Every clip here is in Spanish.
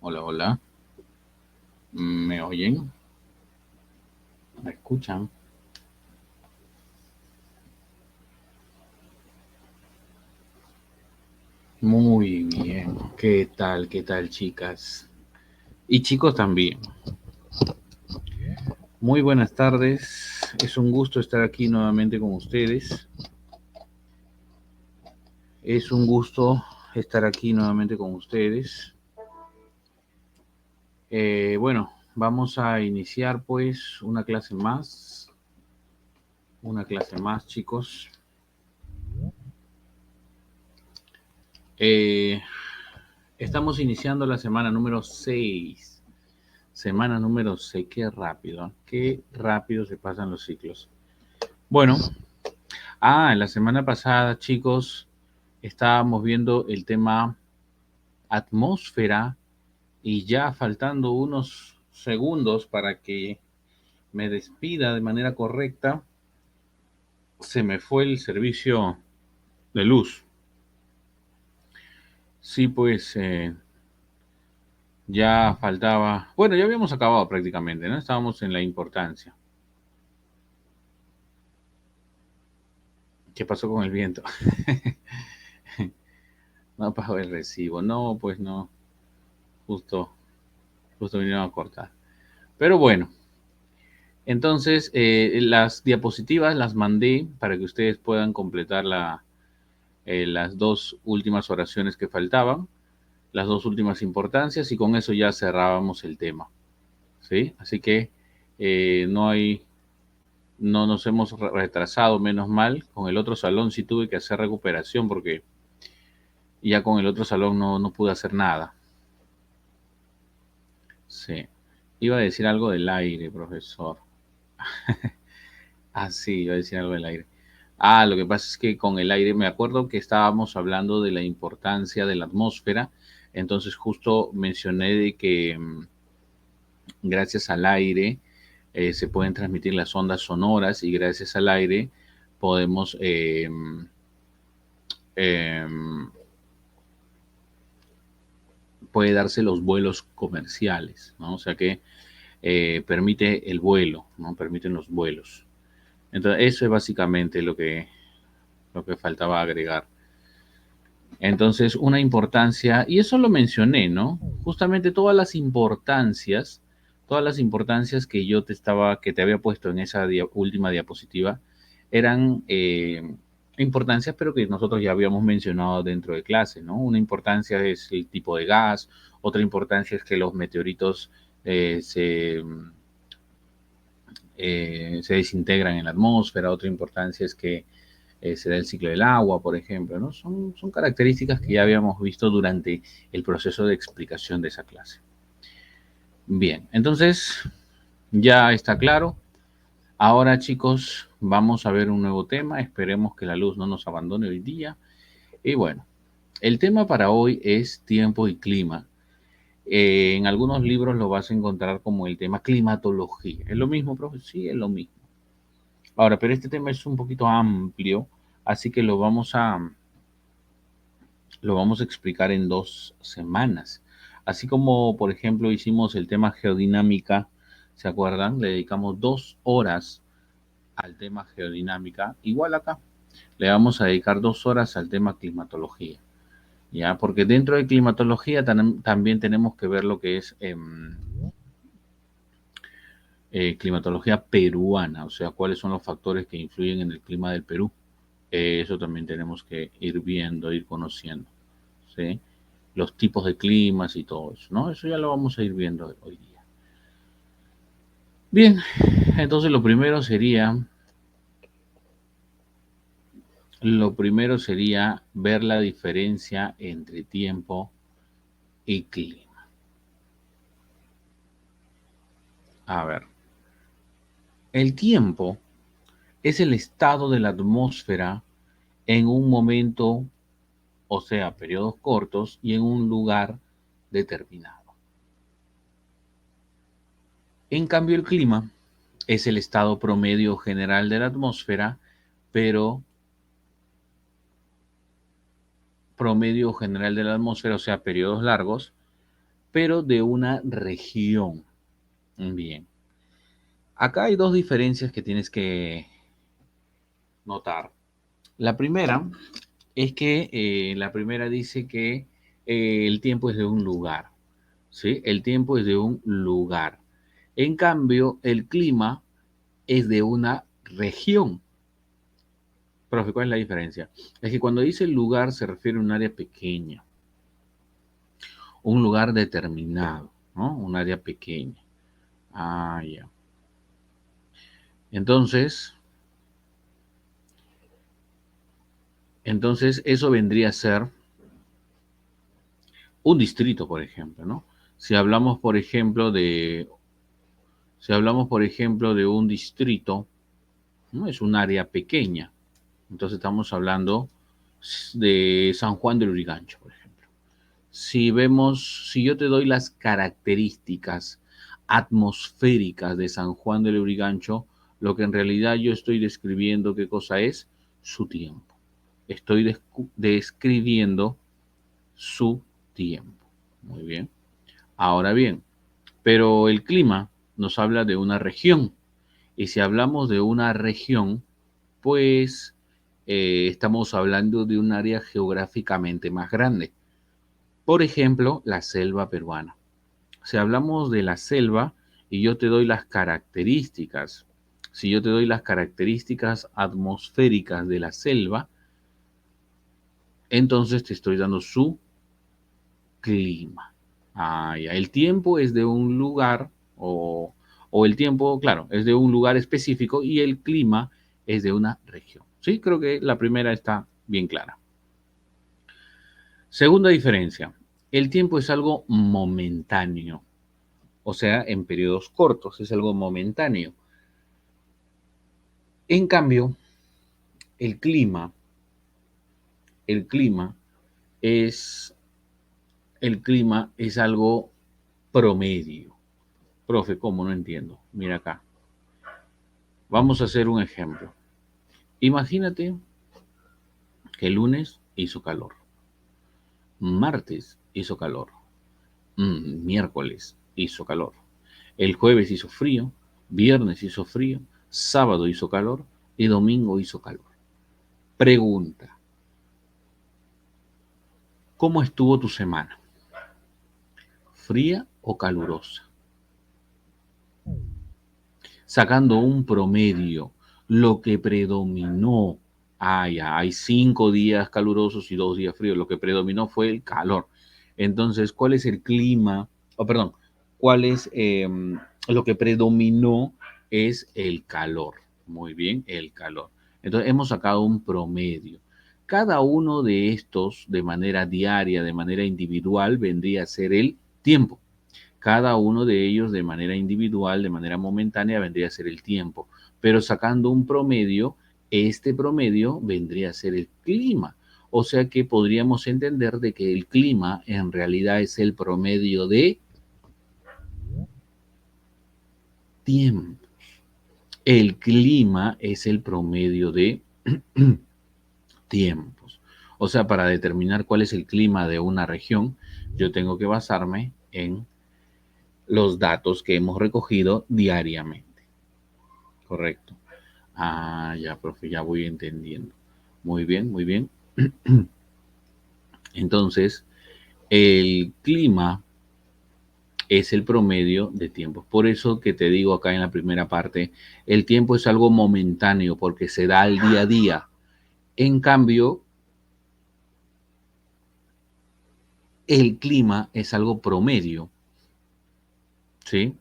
Hola, hola. ¿Me oyen? ¿Me escuchan? Muy bien. ¿Qué tal? ¿Qué tal, chicas? Y chicos también. Muy buenas tardes. Es un gusto estar aquí nuevamente con ustedes. Es un gusto estar aquí nuevamente con ustedes. Bueno, vamos a iniciar pues una clase más. Una clase más, chicos. Eh, Estamos iniciando la semana número 6. Semana número 6, qué rápido se pasan los ciclos. Bueno, la semana pasada, chicos, estábamos viendo el tema atmósfera y ya faltando unos segundos para que me despida de manera correcta, se me fue el servicio de luz. Sí, pues ya faltaba, bueno, ya habíamos acabado prácticamente, ¿no? Estábamos en la importancia. ¿Qué pasó con el viento? No pagó el recibo. No, pues no. Justo, justo vinieron a cortar. Pero bueno, entonces las diapositivas las mandé para que ustedes puedan completar las dos últimas oraciones que faltaban, las dos últimas importancias y con eso ya cerrábamos el tema. ¿Sí? Así que no hay, no nos hemos retrasado, menos mal. Con el otro salón sí tuve que hacer recuperación porque ya con el otro salón no pude hacer nada. Sí. Iba a decir algo del aire, profesor. Sí, iba a decir algo del aire. Lo que pasa es que con el aire, me acuerdo que estábamos hablando de la importancia de la atmósfera, entonces justo mencioné de que gracias al aire se pueden transmitir las ondas sonoras y gracias al aire podemos, eh, puede darse los vuelos comerciales, ¿no? O sea que permite el vuelo, ¿no? Permiten los vuelos. Entonces, eso es básicamente lo que faltaba agregar. Entonces, una importancia, y eso lo mencioné, ¿no? Justamente todas las importancias que yo que te había puesto en esa última diapositiva, eran importancias, pero que nosotros ya habíamos mencionado dentro de clase, ¿no? Una importancia es el tipo de gas, otra importancia es que los meteoritos eh, se, se desintegran en la atmósfera, otra importancia es que se da el ciclo del agua, por ejemplo, ¿no? Son características que ya habíamos visto durante el proceso de explicación de esa clase. Bien, entonces ya está claro. Ahora, chicos, vamos a ver un nuevo tema. Esperemos que la luz no nos abandone hoy día. Y bueno, el tema para hoy es tiempo y clima. En algunos libros lo vas a encontrar como el tema climatología. ¿Es lo mismo, profe? Sí, es lo mismo. Ahora, pero este tema es un poquito amplio, así que lo vamos a explicar en 2 semanas. Así como, por ejemplo, hicimos el tema geodinámica, ¿se acuerdan? Le dedicamos 2 horas al tema geodinámica. Igual acá, le vamos a dedicar 2 horas al tema climatología. ¿Ya? Porque dentro de climatología también tenemos que ver lo que es climatología peruana, o sea, cuáles son los factores que influyen en el clima del Perú. Eso también tenemos que ir viendo, ir conociendo. ¿Sí? Los tipos de climas y todo eso, ¿no? Eso ya lo vamos a ir viendo hoy día. Bien, entonces lo primero sería ver la diferencia entre tiempo y clima. A ver, el tiempo es el estado de la atmósfera en un momento, o sea, periodos cortos y en un lugar determinado. En cambio, el clima es el estado promedio general de la atmósfera, pero promedio general de la atmósfera, o sea, periodos largos, pero de una región. Bien. Acá hay dos diferencias que tienes que notar. La primera es que la primera dice que el tiempo es de un lugar, ¿sí? El tiempo es de un lugar. En cambio, el clima es de una región. Profe, ¿cuál es la diferencia? Es que cuando dice lugar se refiere a un área pequeña, un lugar determinado, ¿no? Un área pequeña. Ah, ya. Entonces, entonces eso vendría a ser un distrito, por ejemplo, ¿no? Si hablamos, por ejemplo, si hablamos, por ejemplo, de un distrito, ¿no? Es un área pequeña. Entonces estamos hablando de San Juan del Urigancho, por ejemplo. Si yo te doy las características atmosféricas de San Juan del Urigancho, lo que en realidad yo estoy describiendo, ¿qué cosa es? Su tiempo. Estoy describiendo su tiempo. Muy bien. Ahora bien, pero el clima nos habla de una región. Y si hablamos de una región, pues estamos hablando de un área geográficamente más grande. Por ejemplo, la selva peruana. Si hablamos de la selva y yo te doy las características, si yo te doy las características atmosféricas de la selva, entonces te estoy dando su clima. Ah, ya. El tiempo es de un lugar o el tiempo, claro, es de un lugar específico y el clima es de una región. Sí, creo que la primera está bien clara. Segunda diferencia, el tiempo es algo momentáneo, o sea, en periodos cortos, es algo momentáneo. En cambio, el clima, el clima es, el clima es algo promedio. Profe, ¿cómo? No entiendo. Mira acá. Vamos a hacer un ejemplo. Imagínate que el lunes hizo calor, martes hizo calor, miércoles hizo calor, el jueves hizo frío, viernes hizo frío, sábado hizo calor y domingo hizo calor. Pregunta, ¿cómo estuvo tu semana? ¿Fría o calurosa? Sacando un promedio, lo que predominó, ya, hay 5 días calurosos y 2 días fríos, lo que predominó fue el calor. Entonces, ¿cuál es el clima? Oh, perdón, ¿cuál es lo que predominó? Es el calor. Muy bien, el calor. Entonces, hemos sacado un promedio. Cada uno de estos, de manera diaria, de manera individual, vendría a ser el tiempo. Cada uno de ellos de manera individual, de manera momentánea, vendría a ser el tiempo. Pero sacando un promedio, este promedio vendría a ser el clima. O sea que podríamos entender de que el clima en realidad es el promedio de tiempo. El clima es el promedio de tiempos. O sea, para determinar cuál es el clima de una región, yo tengo que basarme en los datos que hemos recogido diariamente. Correcto. Ah, ya, profe, ya voy entendiendo. Muy bien, muy bien. Entonces, el clima es el promedio de tiempos. Por eso que te digo acá en la primera parte, el tiempo es algo momentáneo porque se da al día a día. En cambio, el clima es algo promedio, ¿sí?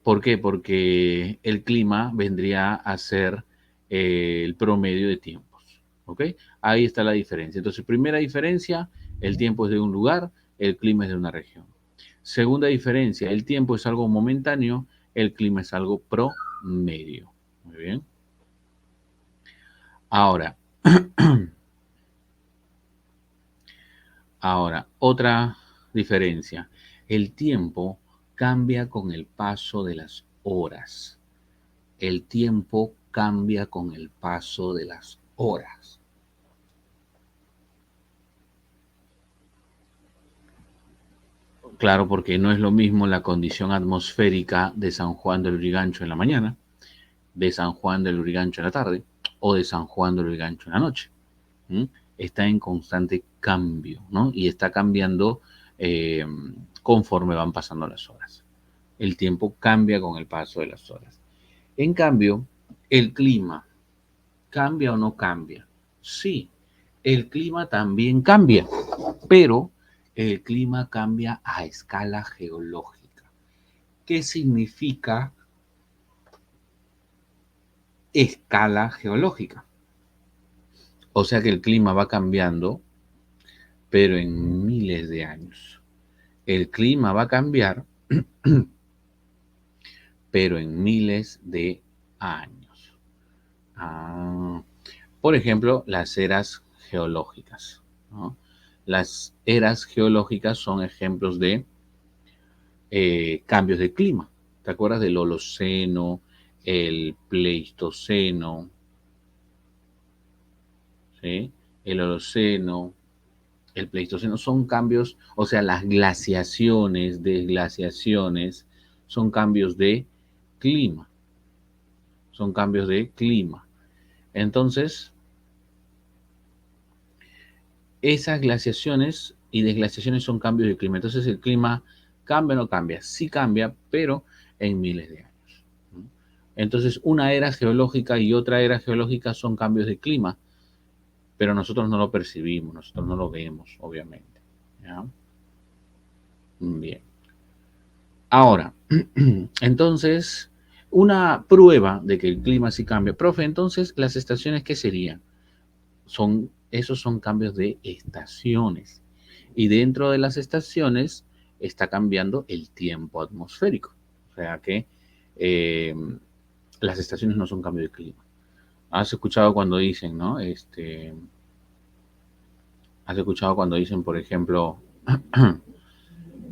¿Por qué? Porque el clima vendría a ser el promedio de tiempos. ¿Ok? Ahí está la diferencia. Entonces, primera diferencia, el tiempo es de un lugar, el clima es de una región. Segunda diferencia, el tiempo es algo momentáneo, el clima es algo promedio. Muy bien. Ahora, otra diferencia. El tiempo cambia con el paso de las horas. El tiempo cambia con el paso de las horas. Claro, porque no es lo mismo la condición atmosférica de San Juan del Lurigancho en la mañana, de San Juan del Lurigancho en la tarde o de San Juan del Lurigancho en la noche. ¿Mm? Está en constante cambio, ¿no? Y está cambiando eh, conforme van pasando las horas. El tiempo cambia con el paso de las horas. En cambio, el clima, ¿cambia o no cambia? Sí, el clima también cambia, pero el clima cambia a escala geológica. ¿Qué significa escala geológica? O sea que el clima va cambiando, pero en miles de años. El clima va a cambiar, pero en miles de años. Ah, por ejemplo, las eras geológicas, ¿no? Las eras geológicas son ejemplos de cambios de clima. ¿Te acuerdas del Holoceno, el Pleistoceno, ¿sí? El Holoceno, el Pleistoceno son cambios, o sea, las glaciaciones, desglaciaciones, son cambios de clima, son cambios de clima. Entonces, esas glaciaciones y desglaciaciones son cambios de clima. Entonces, el clima cambia o no cambia. Sí cambia, pero en miles de años. Entonces, una era geológica y otra era geológica son cambios de clima, pero nosotros no lo percibimos, nosotros no lo vemos, obviamente. ¿Ya? Bien. Ahora, entonces, una prueba de que el clima sí cambia. Profe, entonces, ¿las estaciones qué serían? Esos son cambios de estaciones. Y dentro de las estaciones está cambiando el tiempo atmosférico. O sea que eh, las estaciones no son cambio de clima. Has escuchado cuando dicen, ¿no? Has escuchado cuando dicen, por ejemplo,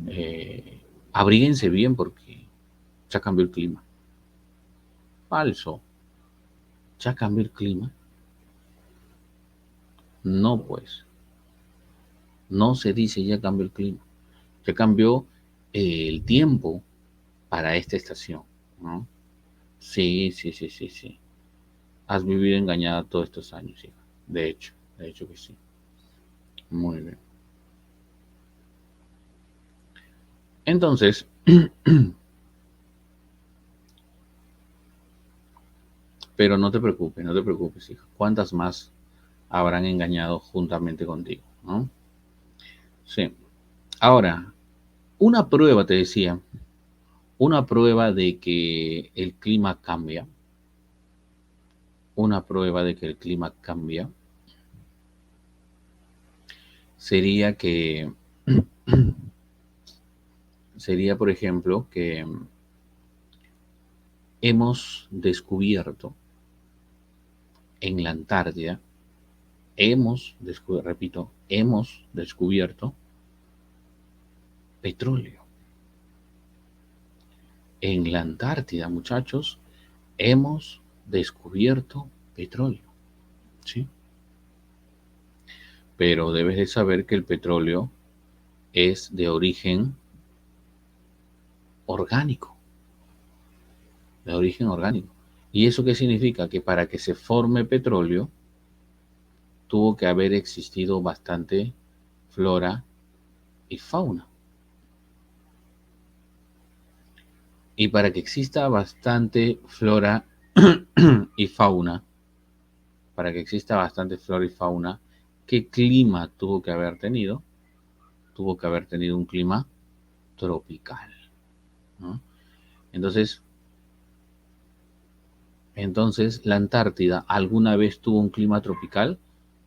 eh, abríguense bien porque ya cambió el clima. Falso. ¿Ya cambió el clima? No, pues. No se dice ya cambió el clima. Ya cambió el tiempo para esta estación, ¿no? Sí, sí, sí, sí, sí. Has vivido engañada todos estos años, hija. De hecho que sí. Muy bien. Entonces, pero no te preocupes, no te preocupes, hija. ¿Cuántas más habrán engañado juntamente contigo, ¿no? Sí. Ahora, una prueba, te decía, una prueba de que el clima cambia, una prueba de que el clima cambia, sería que, sería, por ejemplo, que hemos descubierto en la Antártida, repito, hemos descubierto petróleo. En la Antártida, muchachos, hemos descubierto petróleo, ¿sí? Pero debes de saber que el petróleo es de origen orgánico, de origen orgánico. ¿Y eso qué significa? Que para que se forme petróleo tuvo que haber existido bastante flora y fauna. Y para que exista bastante flora y fauna, para que exista bastante flora y fauna, ¿qué clima tuvo que haber tenido? Tuvo que haber tenido un clima tropical, ¿no? Entonces, entonces, ¿la Antártida alguna vez tuvo un clima tropical?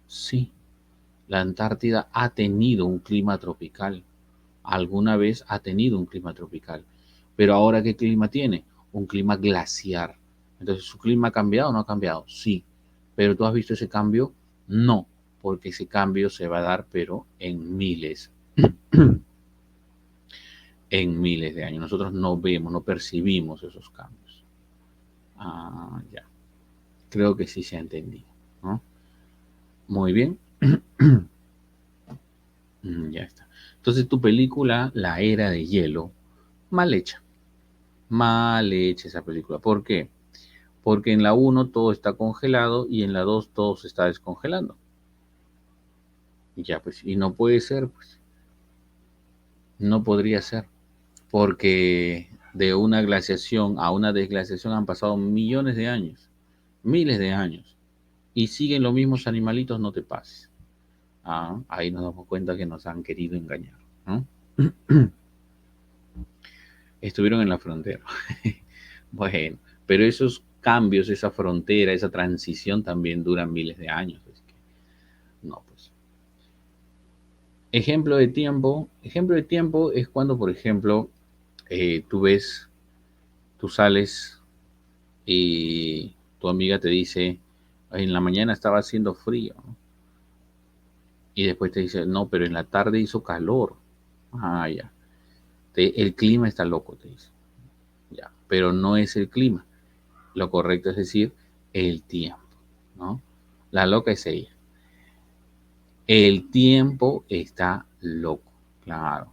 Sí, la Antártida ha tenido un clima tropical. Alguna vez ha tenido un clima tropical. Pero ahora, ¿qué clima tiene? Un clima glaciar. Entonces, ¿su clima ha cambiado o no ha cambiado? Sí. ¿Pero tú has visto ese cambio? No, porque ese cambio se va a dar, pero en miles, en miles de años. Nosotros no vemos, no percibimos esos cambios. Ah, ya. Creo que sí se ha entendido, ¿no? Muy bien. Ya está. Entonces tu película, La Era de Hielo, mal hecha. Mal hecha esa película. ¿Por qué? Porque en la uno todo está congelado y en la 2 todo se está descongelando. Ya, pues, y no puede ser, pues, no podría ser, porque de una glaciación a una desglaciación han pasado millones de años, miles de años, y siguen los mismos animalitos, no te pases. Ah, ahí nos damos cuenta que nos han querido engañar, ¿no? Estuvieron en la frontera. Bueno, pero esos cambios, esa frontera, esa transición también duran miles de años. Es que, no, pues. Ejemplo de tiempo es cuando, por ejemplo, tú ves, tú sales y tu amiga te dice, en la mañana estaba haciendo frío, ¿no? Y después te dice, no, pero en la tarde hizo calor. Ah, ya. El clima está loco, te dice. Ya, pero no es el clima. Lo correcto es decir, el tiempo, ¿no? La loca es ella. El tiempo está loco, claro,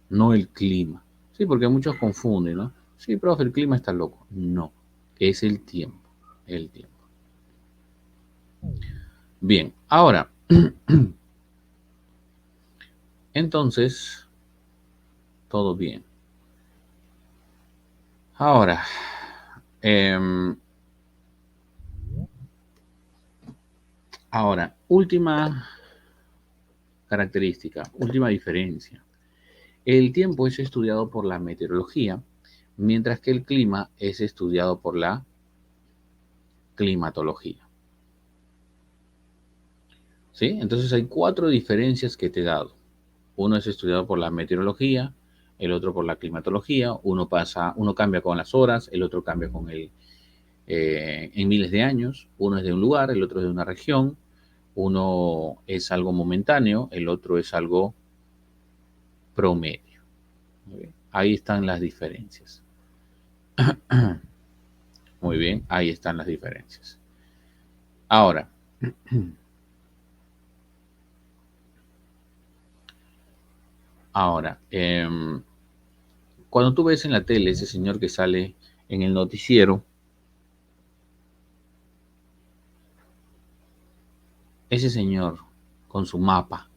no el clima. Sí, porque muchos confunden, ¿no? Sí, profe, el clima está loco. No, es el tiempo, el tiempo. Bien, ahora, entonces, todo bien. Ahora, em, última característica, última diferencia. El tiempo es estudiado por la meteorología, mientras que el clima es estudiado por la climatología. ¿Sí? Entonces hay cuatro diferencias que te he dado. Uno es estudiado por la meteorología, el otro por la climatología, uno cambia con las horas, el otro cambia con en miles de años, uno es de un lugar, el otro es de una región, uno es algo momentáneo, el otro es algo promedio. Muy bien. Ahí están las diferencias. Muy bien, ahí están las diferencias. Ahora, ahora, cuando tú ves en la tele ese señor que sale en el noticiero, ese señor con su mapa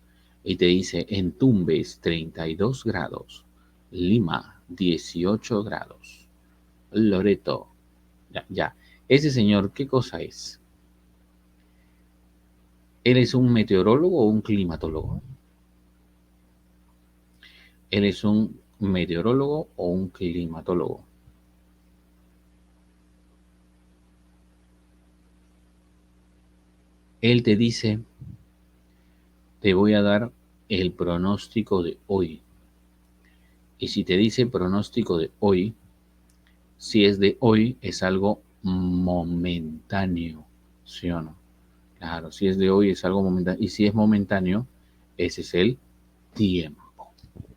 y te dice en Tumbes 32 grados, Lima 18 grados, Loreto, ya, ya. Ese señor, ¿qué cosa es? ¿Él es un meteorólogo o un climatólogo? ¿Él es un meteorólogo o un climatólogo? Él te dice, te voy a dar el pronóstico de hoy. Y si te dice pronóstico de hoy, si es de hoy, es algo momentáneo, ¿sí o no? Claro, si es de hoy, es algo momentáneo. Y si es momentáneo, ese es el tiempo.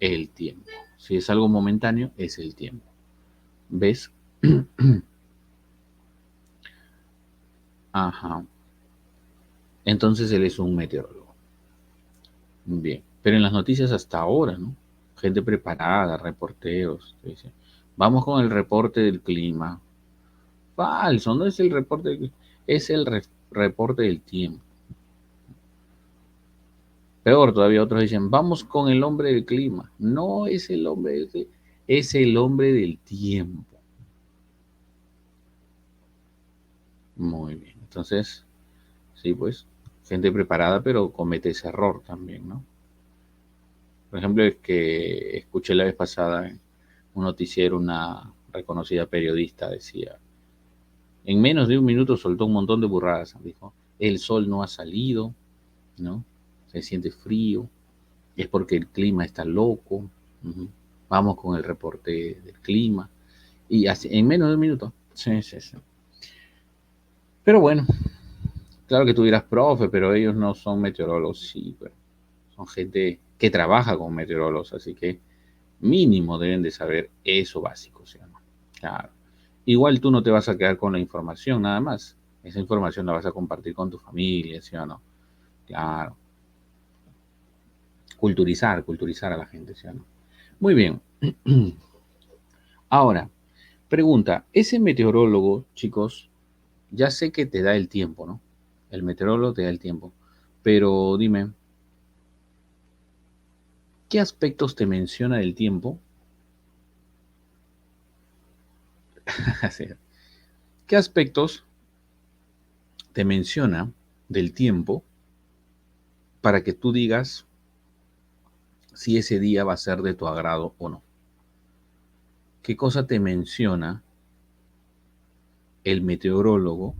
El tiempo. Si es algo momentáneo, es el tiempo. ¿Ves? Ajá. Entonces él es un meteorólogo. Bien. Pero en las noticias hasta ahora, ¿no? Gente preparada, reporteros, te dicen, vamos con el reporte del clima. Falso, no es el reporte del clima, es el reporte del tiempo. Peor todavía, otros dicen, vamos con el hombre del clima. No es el hombre del clima, es el hombre del tiempo. Muy bien. Entonces, sí, pues, gente preparada, pero comete ese error también, ¿no? Por ejemplo, el que escuché la vez pasada en un noticiero, una reconocida periodista decía, en menos de un minuto soltó un montón de burradas. Dijo, el sol no ha salido, ¿no? Se siente frío, es porque el clima está loco. Ujú. Vamos con el reporte del clima. Y así, en menos de un minuto. Sí, sí, sí. Pero bueno, claro que tú dirás, profe, pero ellos no son meteorólogos. Sí, pero son gente que trabaja con meteorólogos, así que mínimo deben de saber eso básico, ¿sí o no? Claro. Igual tú no te vas a quedar con la información nada más. Esa información la vas a compartir con tu familia, ¿sí o no? Claro. culturizar a la gente, ¿sí o no? Muy bien. Ahora, pregunta, ese meteorólogo, chicos, ya sé que te da el tiempo, ¿no? El meteorólogo te da el tiempo, pero dime, ¿qué aspectos te menciona del tiempo? Sí. ¿Qué aspectos te menciona del tiempo para que tú digas si ese día va a ser de tu agrado o no? ¿Qué cosa te menciona el meteorólogo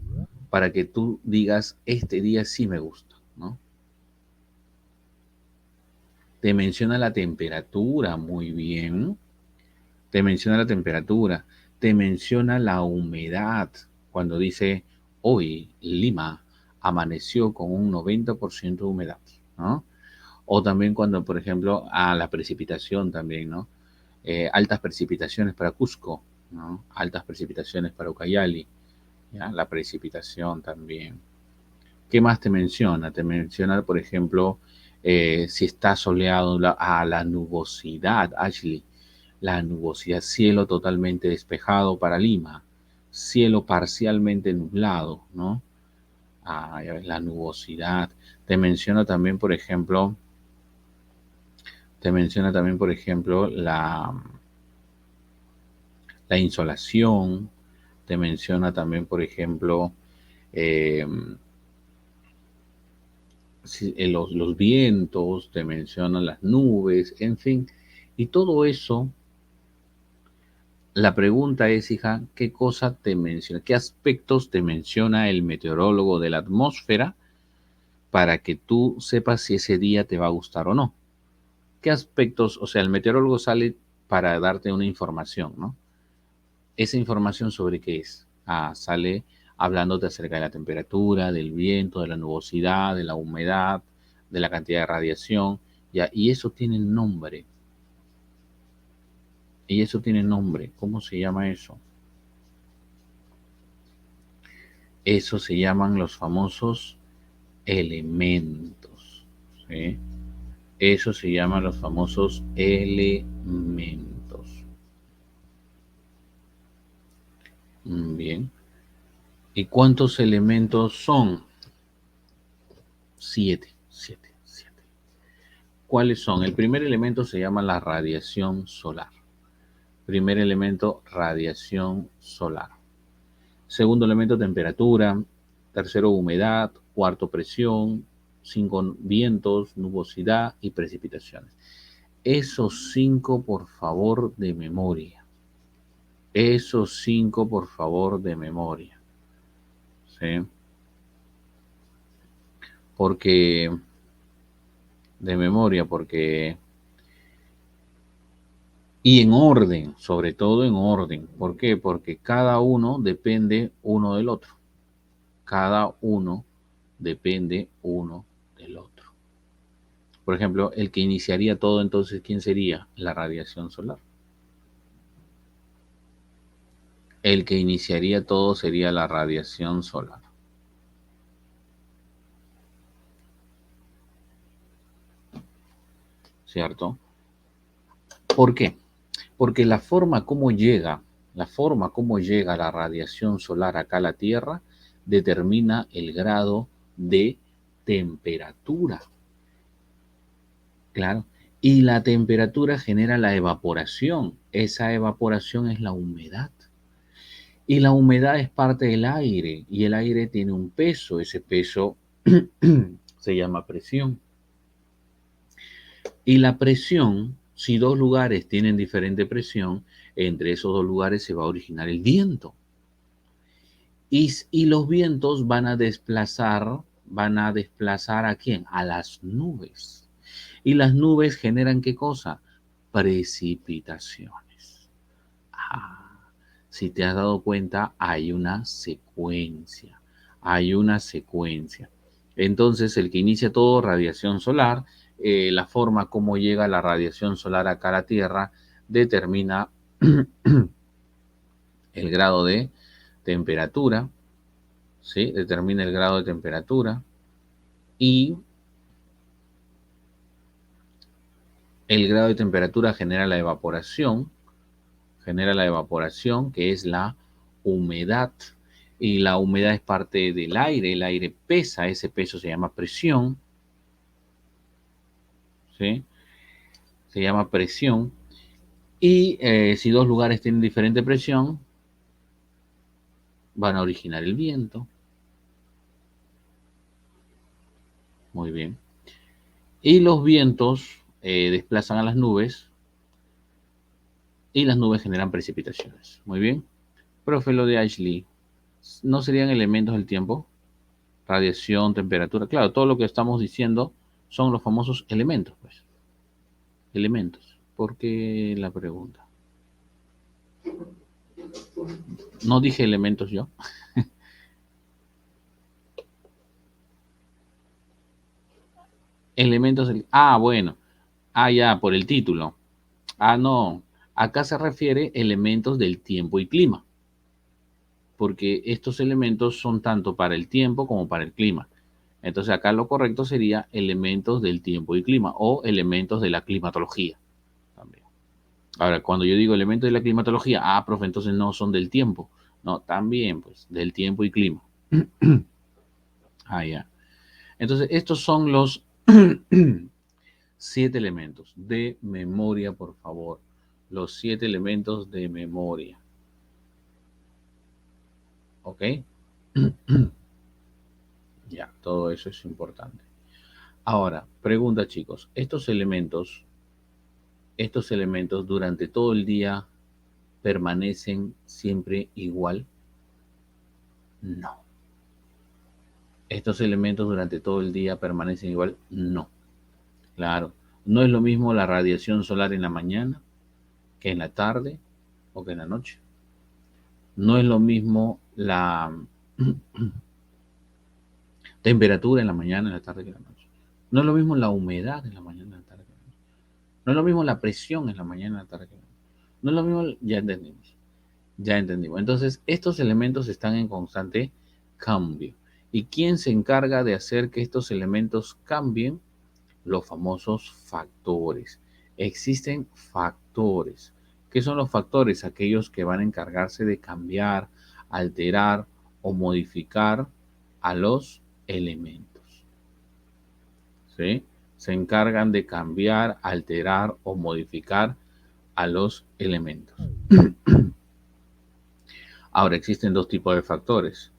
para que tú digas, este día sí me gusta, ¿no? Te menciona la temperatura, muy bien. Te menciona la temperatura. Te menciona la humedad. Cuando dice, hoy Lima amaneció con un 90% de humedad, ¿no? O también cuando, por ejemplo, la precipitación también, ¿no? Altas precipitaciones para Cusco, ¿no? Altas precipitaciones para Ucayali, ¿ya? La precipitación también. ¿Qué más te menciona? Te menciona, por ejemplo, si está soleado, la nubosidad, Ashley. La nubosidad, cielo totalmente despejado para Lima, cielo parcialmente nublado, ¿no? Ya ves, la nubosidad. Te menciona también, por ejemplo, la insolación. Te menciona también, por ejemplo, eh, los vientos, te mencionan las nubes, en fin. Y todo eso, la pregunta es, hija, ¿qué cosa te menciona? ¿Qué aspectos te menciona el meteorólogo de la atmósfera para que tú sepas si ese día te va a gustar o no? ¿Qué aspectos? O sea, el meteorólogo sale para darte una información, ¿no? ¿Esa información sobre qué es? Sale hablándote acerca de la temperatura, del viento, de la nubosidad, de la humedad, de la cantidad de radiación, ya, y eso tiene nombre. Y eso tiene nombre. ¿Cómo se llama eso? Eso se llaman los famosos elementos, ¿sí? Eso se llaman los famosos elementos. Bien. ¿Y cuántos elementos son? Siete. ¿Cuáles son? El primer elemento se llama la radiación solar. Primer elemento, radiación solar. Segundo elemento, temperatura. Tercero, humedad. Cuarto, presión. Cinco, vientos, nubosidad y precipitaciones. Esos cinco, por favor, de memoria. Esos cinco, por favor, de memoria. ¿Sí? Porque, de memoria, porque... Y en orden, sobre todo en orden. ¿Por qué? Porque cada uno depende uno del otro. Cada uno depende uno del otro. Por ejemplo, el que iniciaría todo, entonces, ¿quién sería? La radiación solar. El que iniciaría todo sería la radiación solar. ¿Cierto? ¿Por qué? Porque la forma como llega la radiación solar acá a la Tierra determina el grado de temperatura. Claro. Y la temperatura genera la evaporación. Esa evaporación es la humedad. Y la humedad es parte del aire. Y el aire tiene un peso. Ese peso se llama presión. Y la presión, si dos lugares tienen diferente presión, entre esos dos lugares se va a originar el viento. Y los vientos van a desplazar ¿a quién? A las nubes. Y las nubes generan ¿qué cosa? Precipitaciones. Ah, si te has dado cuenta, hay una secuencia. Hay una secuencia. Entonces, el que inicia todo, radiación solar, la forma como llega la radiación solar acá a la Tierra, determina el grado de temperatura, ¿sí? Determina el grado de temperatura y El grado de temperatura genera la evaporación, que es la humedad. Y la humedad es parte del aire, el aire pesa, ese peso se llama presión, ¿sí? Se llama presión. Y si dos lugares tienen diferente presión, van a originar el viento. Muy bien. Y los vientos desplazan a las nubes y las nubes generan precipitaciones. Muy bien. Profe, lo de Ashley, ¿no serían elementos del tiempo? Radiación, temperatura. Claro, todo lo que estamos diciendo son los famosos elementos, pues. Elementos. ¿Por qué la pregunta? No dije elementos yo. Elementos. Ah, bueno. Ah, ya, por el título. Ah, no. Acá se refiere elementos del tiempo y clima, porque estos elementos son tanto para el tiempo como para el clima. Entonces acá lo correcto sería elementos del tiempo y clima o elementos de la climatología también. Ahora, cuando yo digo elementos de la climatología, profe, entonces no son del tiempo. No, también, pues, del tiempo y clima. Ya. Entonces, estos son los 7 elementos de memoria, por favor. Los 7 elementos de memoria. ¿Ok? Ya, todo eso es importante. Ahora, pregunta, chicos, estos elementos durante todo el día permanecen siempre igual? No. ¿Estos elementos durante todo el día permanecen igual? No. Claro. No es lo mismo la radiación solar en la mañana que en la tarde o que en la noche. No es lo mismo la temperatura en la mañana, en la tarde que en la noche. No es lo mismo la humedad en la mañana, en la tarde que en la noche. No es lo mismo la presión en la mañana, en la tarde que en la noche. No es lo mismo, ya entendimos. Ya entendimos. Entonces, estos elementos están en constante cambio. ¿Y quién se encarga de hacer que estos elementos cambien? Los famosos factores. Existen factores. ¿Qué son los factores? Aquellos que van a encargarse de cambiar, alterar o modificar a los elementos. ¿Sí? Se encargan de cambiar, alterar o modificar a los elementos. Ahora, existen dos tipos de factores.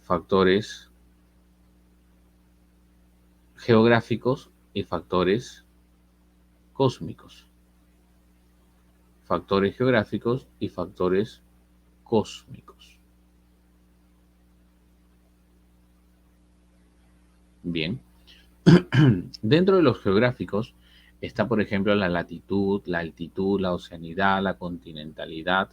Factores geográficos y factores cósmicos. Factores geográficos y factores cósmicos. Bien. Dentro de los geográficos está, por ejemplo, la latitud, la altitud, la oceanidad, la continentalidad,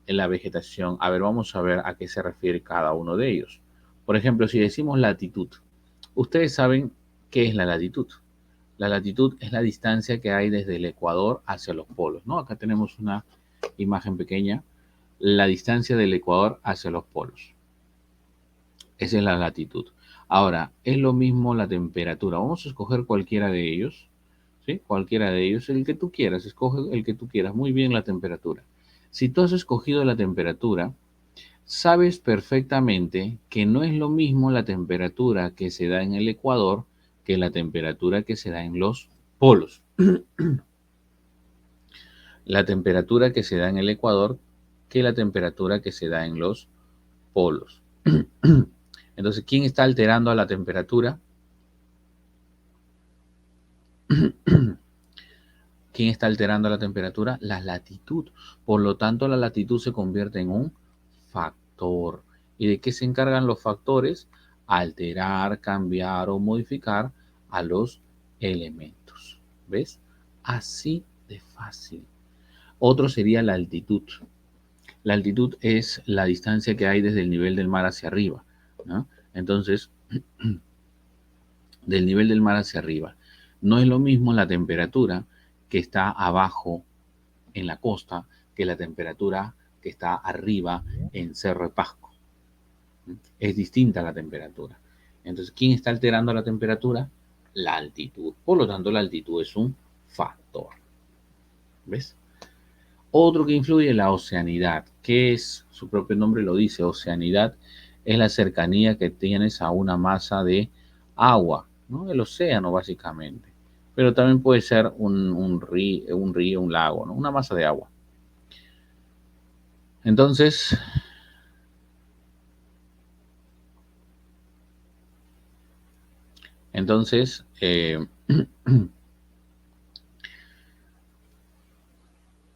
la vegetación. A ver, vamos a ver a qué se refiere cada uno de ellos. Por ejemplo, si decimos latitud, ustedes saben qué es la latitud. La latitud es la distancia que hay desde el ecuador hacia los polos, ¿no? Acá tenemos una imagen pequeña, la distancia del ecuador hacia los polos. Esa es la latitud. Ahora, es lo mismo la temperatura. Vamos a escoger cualquiera de ellos, ¿sí? Cualquiera de ellos, el que tú quieras, escoge el que tú quieras. Muy bien, la temperatura. Si tú has escogido la temperatura, sabes perfectamente que no es lo mismo la temperatura que se da en el ecuador que la temperatura que se da en los polos. La temperatura que se da en el ecuador que la temperatura que se da en los polos. Entonces, ¿quién está alterando a la temperatura? ¿Quién está alterando la temperatura? La latitud. Por lo tanto, la latitud se convierte en un factor. ¿Y de qué se encargan los factores? Alterar, cambiar o modificar a los elementos. ¿Ves? Así de fácil. Otro sería la altitud. La altitud es la distancia que hay desde el nivel del mar hacia arriba, ¿no? Entonces, del nivel del mar hacia arriba. No es lo mismo la temperatura que está abajo en la costa que la temperatura que está arriba en Cerro de Pasco. Es distinta la temperatura. Entonces, ¿quién está alterando la temperatura? La altitud. Por lo tanto, la altitud es un factor. ¿Ves? Otro que influye es la oceanidad, que es, su propio nombre lo dice, oceanidad es la cercanía que tienes a una masa de agua, ¿no? El océano básicamente. Pero también puede ser río, un lago, ¿no? Una masa de agua. Entonces, entonces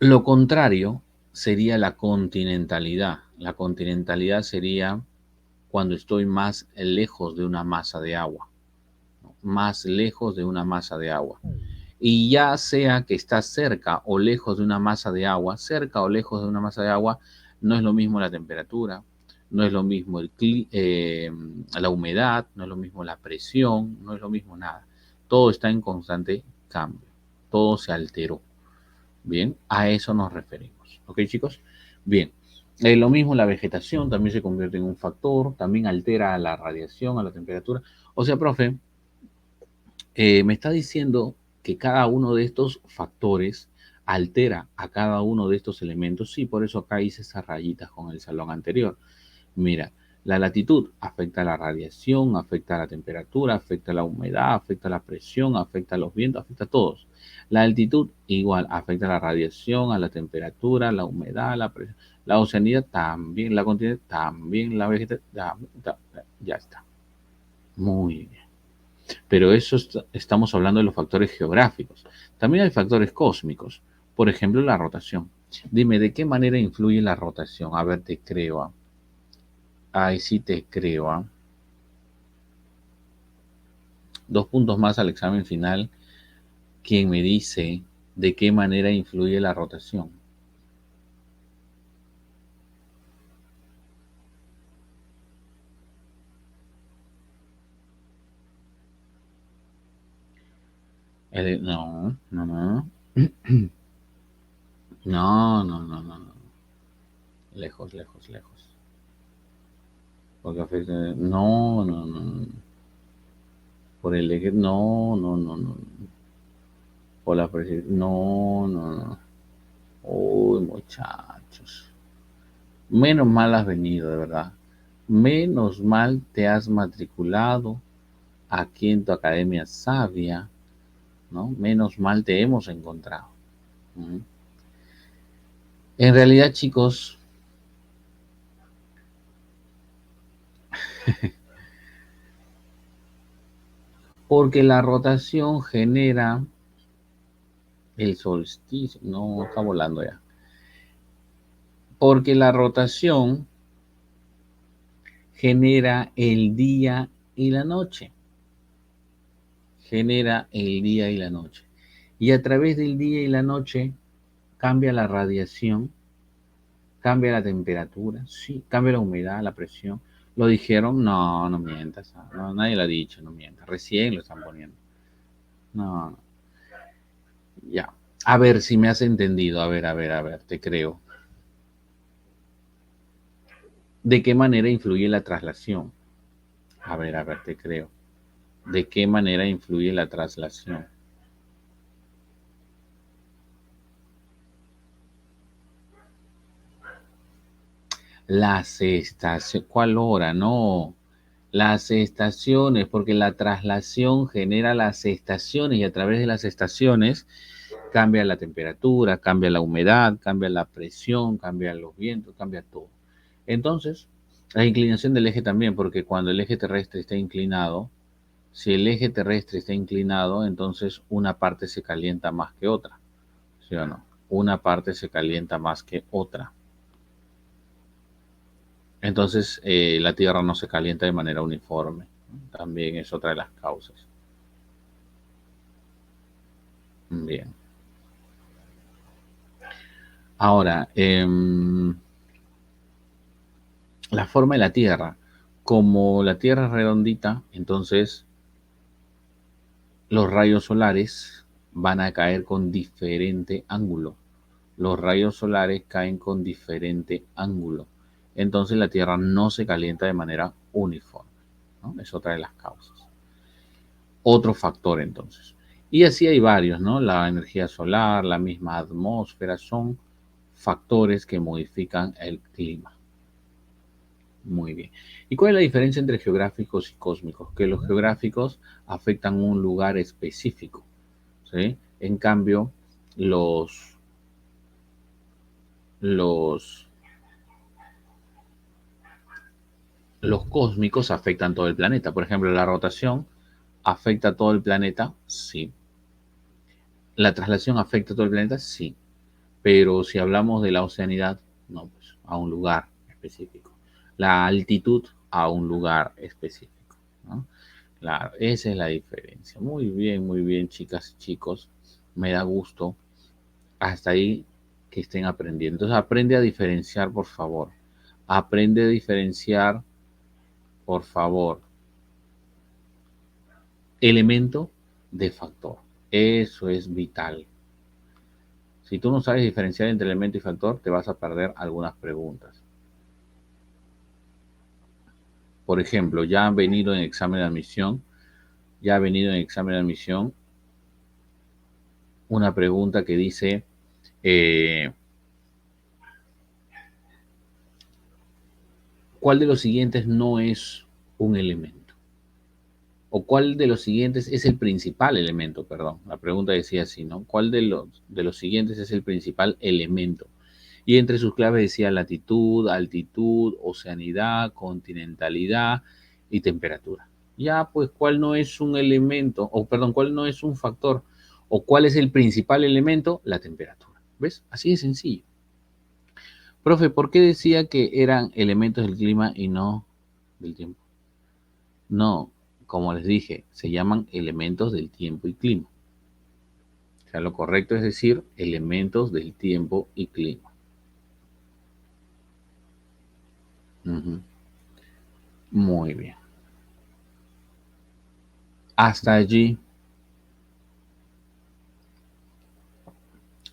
lo contrario sería la continentalidad. La continentalidad sería cuando estoy más lejos de una masa de agua, ¿no? Más lejos de una masa de agua. Y ya sea que estás cerca o lejos de una masa de agua, cerca o lejos de una masa de agua, no es lo mismo la temperatura, no es lo mismo la humedad, no es lo mismo la presión, no es lo mismo nada. Todo está en constante cambio, todo se alteró. Bien, a eso nos referimos. ¿Ok, chicos? Bien, lo mismo la vegetación también se convierte en un factor, también altera a la radiación, a la temperatura. O sea, profe, me está diciendo que cada uno de estos factores altera a cada uno de estos elementos. Sí, por eso acá hice esas rayitas con el salón anterior. Mira, la latitud afecta a la radiación, afecta a la temperatura, afecta a la humedad, afecta a la presión, afecta a los vientos, afecta a todos. La altitud igual afecta a la radiación, a la temperatura, a la humedad, a la presión. La oceanía también, la continente también, la vegetación, ya está. Muy bien. Pero eso estamos hablando de los factores geográficos. También hay factores cósmicos. Por ejemplo, la rotación. Dime, ¿de qué manera influye la rotación? A ver, te creo. Ay, sí te creo. 2 puntos más al examen final. ¿Quién me dice de qué manera influye la rotación? No, no, no. No, no, no, no, no. Lejos, lejos, lejos. Porque afecta. No, no, no, no. Por el eje. No, no, no, no. Por la presión. No, no, no. Uy, muchachos. Menos mal has venido, de verdad. Menos mal te has matriculado aquí en tu academia sabia, ¿no? Menos mal te hemos encontrado. ¿Mm? En realidad, chicos, porque la rotación genera el solsticio. No, está volando ya. Porque la rotación genera el día y la noche. Genera el día y la noche. Y a través del día y la noche cambia la radiación, cambia la temperatura, sí, cambia la humedad, la presión. ¿Lo dijeron? No, no mientas. No, nadie lo ha dicho, no mientas. Recién lo están poniendo. No, no, ya. A ver si me has entendido. A ver, te creo. ¿De qué manera influye la traslación? A ver, te creo. ¿De qué manera influye la traslación? Las estaciones, ¿cuál hora? No, las estaciones, porque la traslación genera las estaciones y a través de las estaciones cambia la temperatura, cambia la humedad, cambia la presión, cambia los vientos, cambia todo. Entonces, la inclinación del eje también, porque cuando el eje terrestre está inclinado, si el eje terrestre está inclinado, entonces una parte se calienta más que otra, ¿sí o no? Una parte se calienta más que otra. Entonces, la Tierra no se calienta de manera uniforme. También es otra de las causas. Bien. Ahora, la forma de la Tierra. Como la Tierra es redondita, entonces los rayos solares van a caer con diferente ángulo. Los rayos solares caen con diferente ángulo. Entonces la Tierra no se calienta de manera uniforme, ¿no? Es otra de las causas. Otro factor entonces. Y así hay varios, ¿no? La energía solar, la misma atmósfera, son factores que modifican el clima. Muy bien. ¿Y cuál es la diferencia entre geográficos y cósmicos? Que los geográficos afectan un lugar específico, ¿sí? En cambio, los, los, los cósmicos afectan todo el planeta. Por ejemplo, la rotación afecta a todo el planeta, sí. La traslación afecta a todo el planeta, sí. Pero si hablamos de la oceanidad, no, pues a un lugar específico. La altitud a un lugar específico, ¿no? Claro, esa es la diferencia. Muy bien, chicas y chicos. Me da gusto hasta ahí que estén aprendiendo. Entonces aprende a diferenciar, por favor. Aprende a diferenciar, por favor, elemento de factor. Eso es vital. Si tú no sabes diferenciar entre elemento y factor, te vas a perder algunas preguntas. Por ejemplo, ya han venido en examen de admisión, ya ha venido en examen de admisión una pregunta que dice, eh, ¿cuál de los siguientes no es un elemento? ¿O cuál de los siguientes es el principal elemento? Perdón, la pregunta decía así, ¿no? ¿Cuál de los siguientes es el principal elemento? Y entre sus claves decía latitud, altitud, oceanidad, continentalidad y temperatura. Ya, pues, ¿cuál no es un elemento? O, perdón, ¿cuál no es un factor? ¿O cuál es el principal elemento? La temperatura. ¿Ves? Así de sencillo. Profe, ¿por qué decía que eran elementos del clima y no del tiempo? No, como les dije, se llaman elementos del tiempo y clima. O sea, lo correcto es decir elementos del tiempo y clima. Ujú. Muy bien. Hasta allí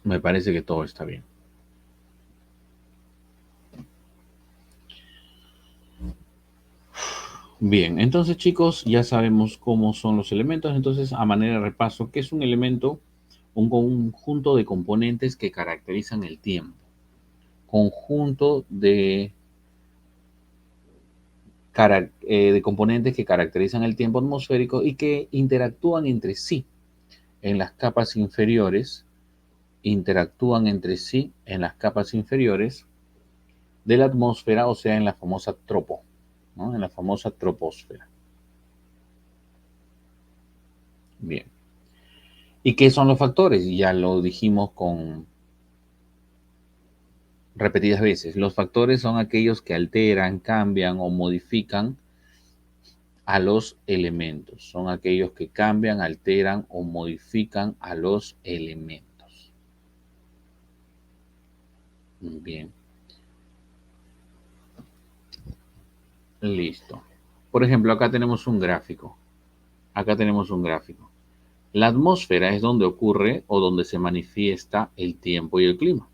me parece que todo está bien. Bien, entonces chicos, ya sabemos cómo son los elementos. Entonces, a manera de repaso, ¿qué es un elemento? Un conjunto de componentes que caracterizan el tiempo. Conjunto de componentes que caracterizan el tiempo atmosférico y que interactúan entre sí en las capas inferiores, interactúan entre sí en las capas inferiores de la atmósfera, o sea, en la famosa tropo, ¿no? En la famosa troposfera. Bien. ¿Y qué son los factores? Ya lo dijimos con repetidas veces. Los factores son aquellos que alteran, cambian o modifican a los elementos. Son aquellos que cambian, alteran o modifican a los elementos. Bien, listo. Por ejemplo, acá tenemos un gráfico. Acá tenemos un gráfico. La atmósfera es donde ocurre o donde se manifiesta el tiempo y el clima.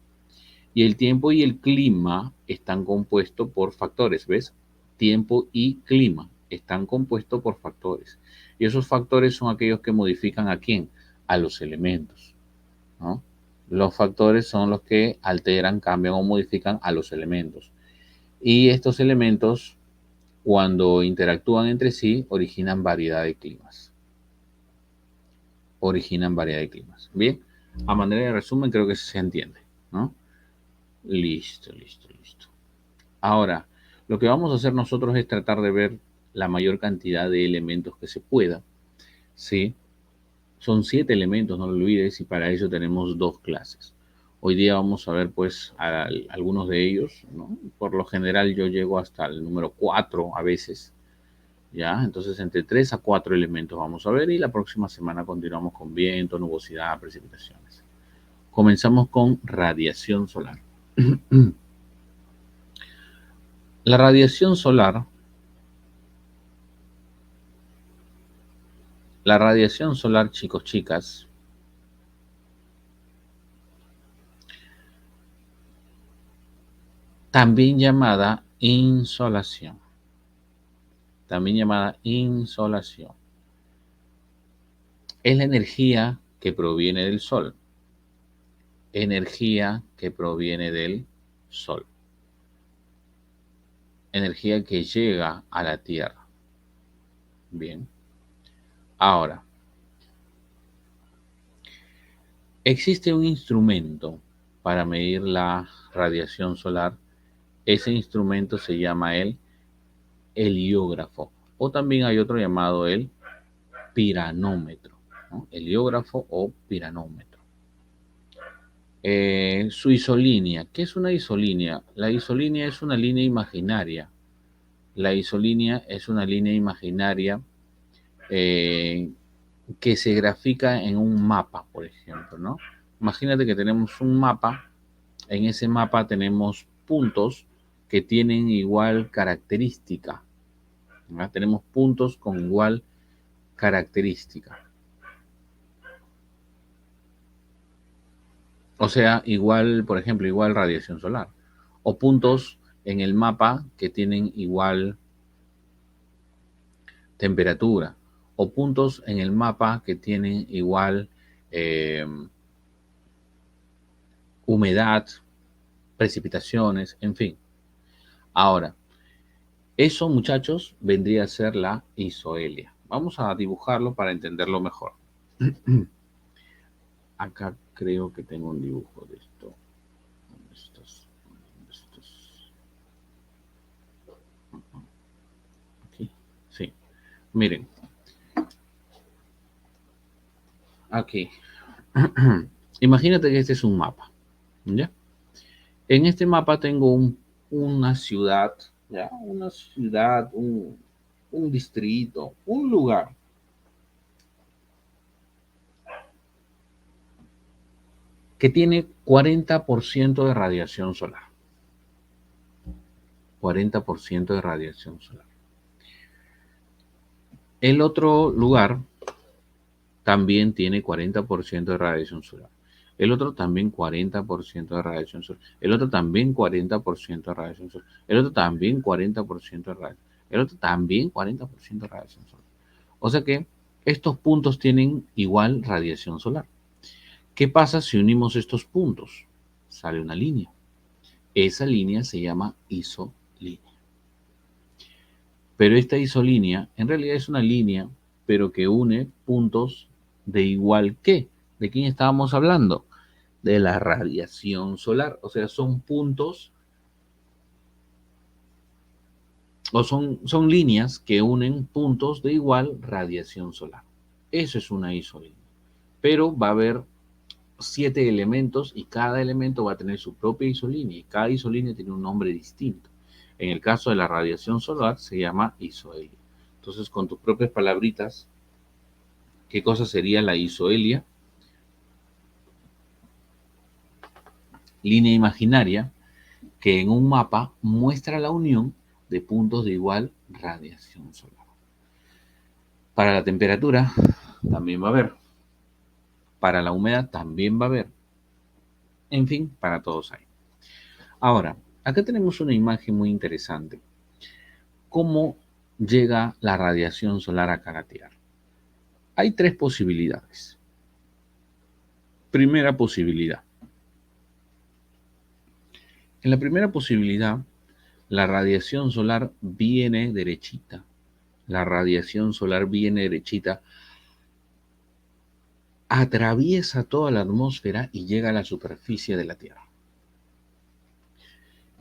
Y el tiempo y el clima están compuestos por factores, ¿ves? Tiempo y clima están compuestos por factores. Y esos factores son aquellos que modifican a quién? A los elementos, ¿no? Los factores son los que alteran, cambian o modifican a los elementos. Y estos elementos, cuando interactúan entre sí, originan variedad de climas. Originan variedad de climas. Bien, a manera de resumen, creo que se entiende, ¿no? Listo, listo, listo. Ahora, lo que vamos a hacer nosotros es tratar de ver la mayor cantidad de elementos que se pueda. ¿Sí? Son 7 elementos, no lo olvides, y para ello tenemos 2 clases. Hoy día vamos a ver pues algunos de ellos, ¿no? Por lo general yo llego hasta el número 4 a veces, ¿ya? Entonces entre 3 a 4 elementos vamos a ver y la próxima semana continuamos con viento, nubosidad, precipitaciones. Comenzamos con radiación solar. La radiación solar, chicos, chicas, también llamada insolación, también llamada insolación. Es la energía que proviene del Sol. Energía que proviene del Sol. Energía que llega a la Tierra. Bien. Ahora, existe un instrumento para medir la radiación solar. Ese instrumento se llama el heliógrafo, o también hay otro llamado el piranómetro, ¿no? Heliógrafo o piranómetro. Su isolínea. ¿Qué es una isolínea? La isolínea es una línea imaginaria. La isolínea es una línea imaginaria eh, que se grafica en un mapa, por ejemplo, ¿no? Imagínate que tenemos un mapa. En ese mapa tenemos puntos que tienen igual característica, ¿verdad? Tenemos puntos con igual característica. O sea, igual, por ejemplo, igual radiación solar. O puntos en el mapa que tienen igual temperatura. O puntos en el mapa que tienen igual eh, humedad, precipitaciones, en fin. Ahora, eso, muchachos, vendría a ser la isoelia. Vamos a dibujarlo para entenderlo mejor. Acá creo que tengo un dibujo de esto. ¿Dónde estás? ¿Dónde estás? Aquí. Sí. Miren, aquí. Imagínate que este es un mapa, ¿ya? En este mapa tengo una ciudad, ¿ya? Una ciudad, un distrito, un lugar que tiene 40% de radiación solar. 40% de radiación solar. El otro lugar también tiene 40% de radiación solar. El otro también 40% de radiación solar. El otro también 40% de radiación solar. El otro también 40% de radiación. El otro también 40% de radiación solar. O sea que estos puntos tienen igual radiación solar. ¿Qué pasa si unimos estos puntos? Sale una línea. Esa línea se llama isolínea. Pero esta isolínea en realidad es una línea, pero que une puntos de igual que. ¿De quién estábamos hablando? De la radiación solar. O sea, son puntos o son líneas que unen puntos de igual radiación solar. Eso es una isolínea. Pero va a haber 7 elementos y cada elemento va a tener su propia isolínea y cada isolínea tiene un nombre distinto. En el caso de la radiación solar se llama isoelia. Entonces, con tus propias palabritas, ¿qué cosa sería la isoelia? Línea imaginaria que en un mapa muestra la unión de puntos de igual radiación solar. Para la temperatura también va a haber. Para la humedad también va a haber. En fin, para todos hay. Ahora, acá tenemos una imagen muy interesante. ¿Cómo llega la radiación solar acá a la Tierra? Hay 3 posibilidades. Primera posibilidad. En la primera posibilidad, la radiación solar viene derechita. La radiación solar viene derechita, atraviesa toda la atmósfera y llega a la superficie de la Tierra.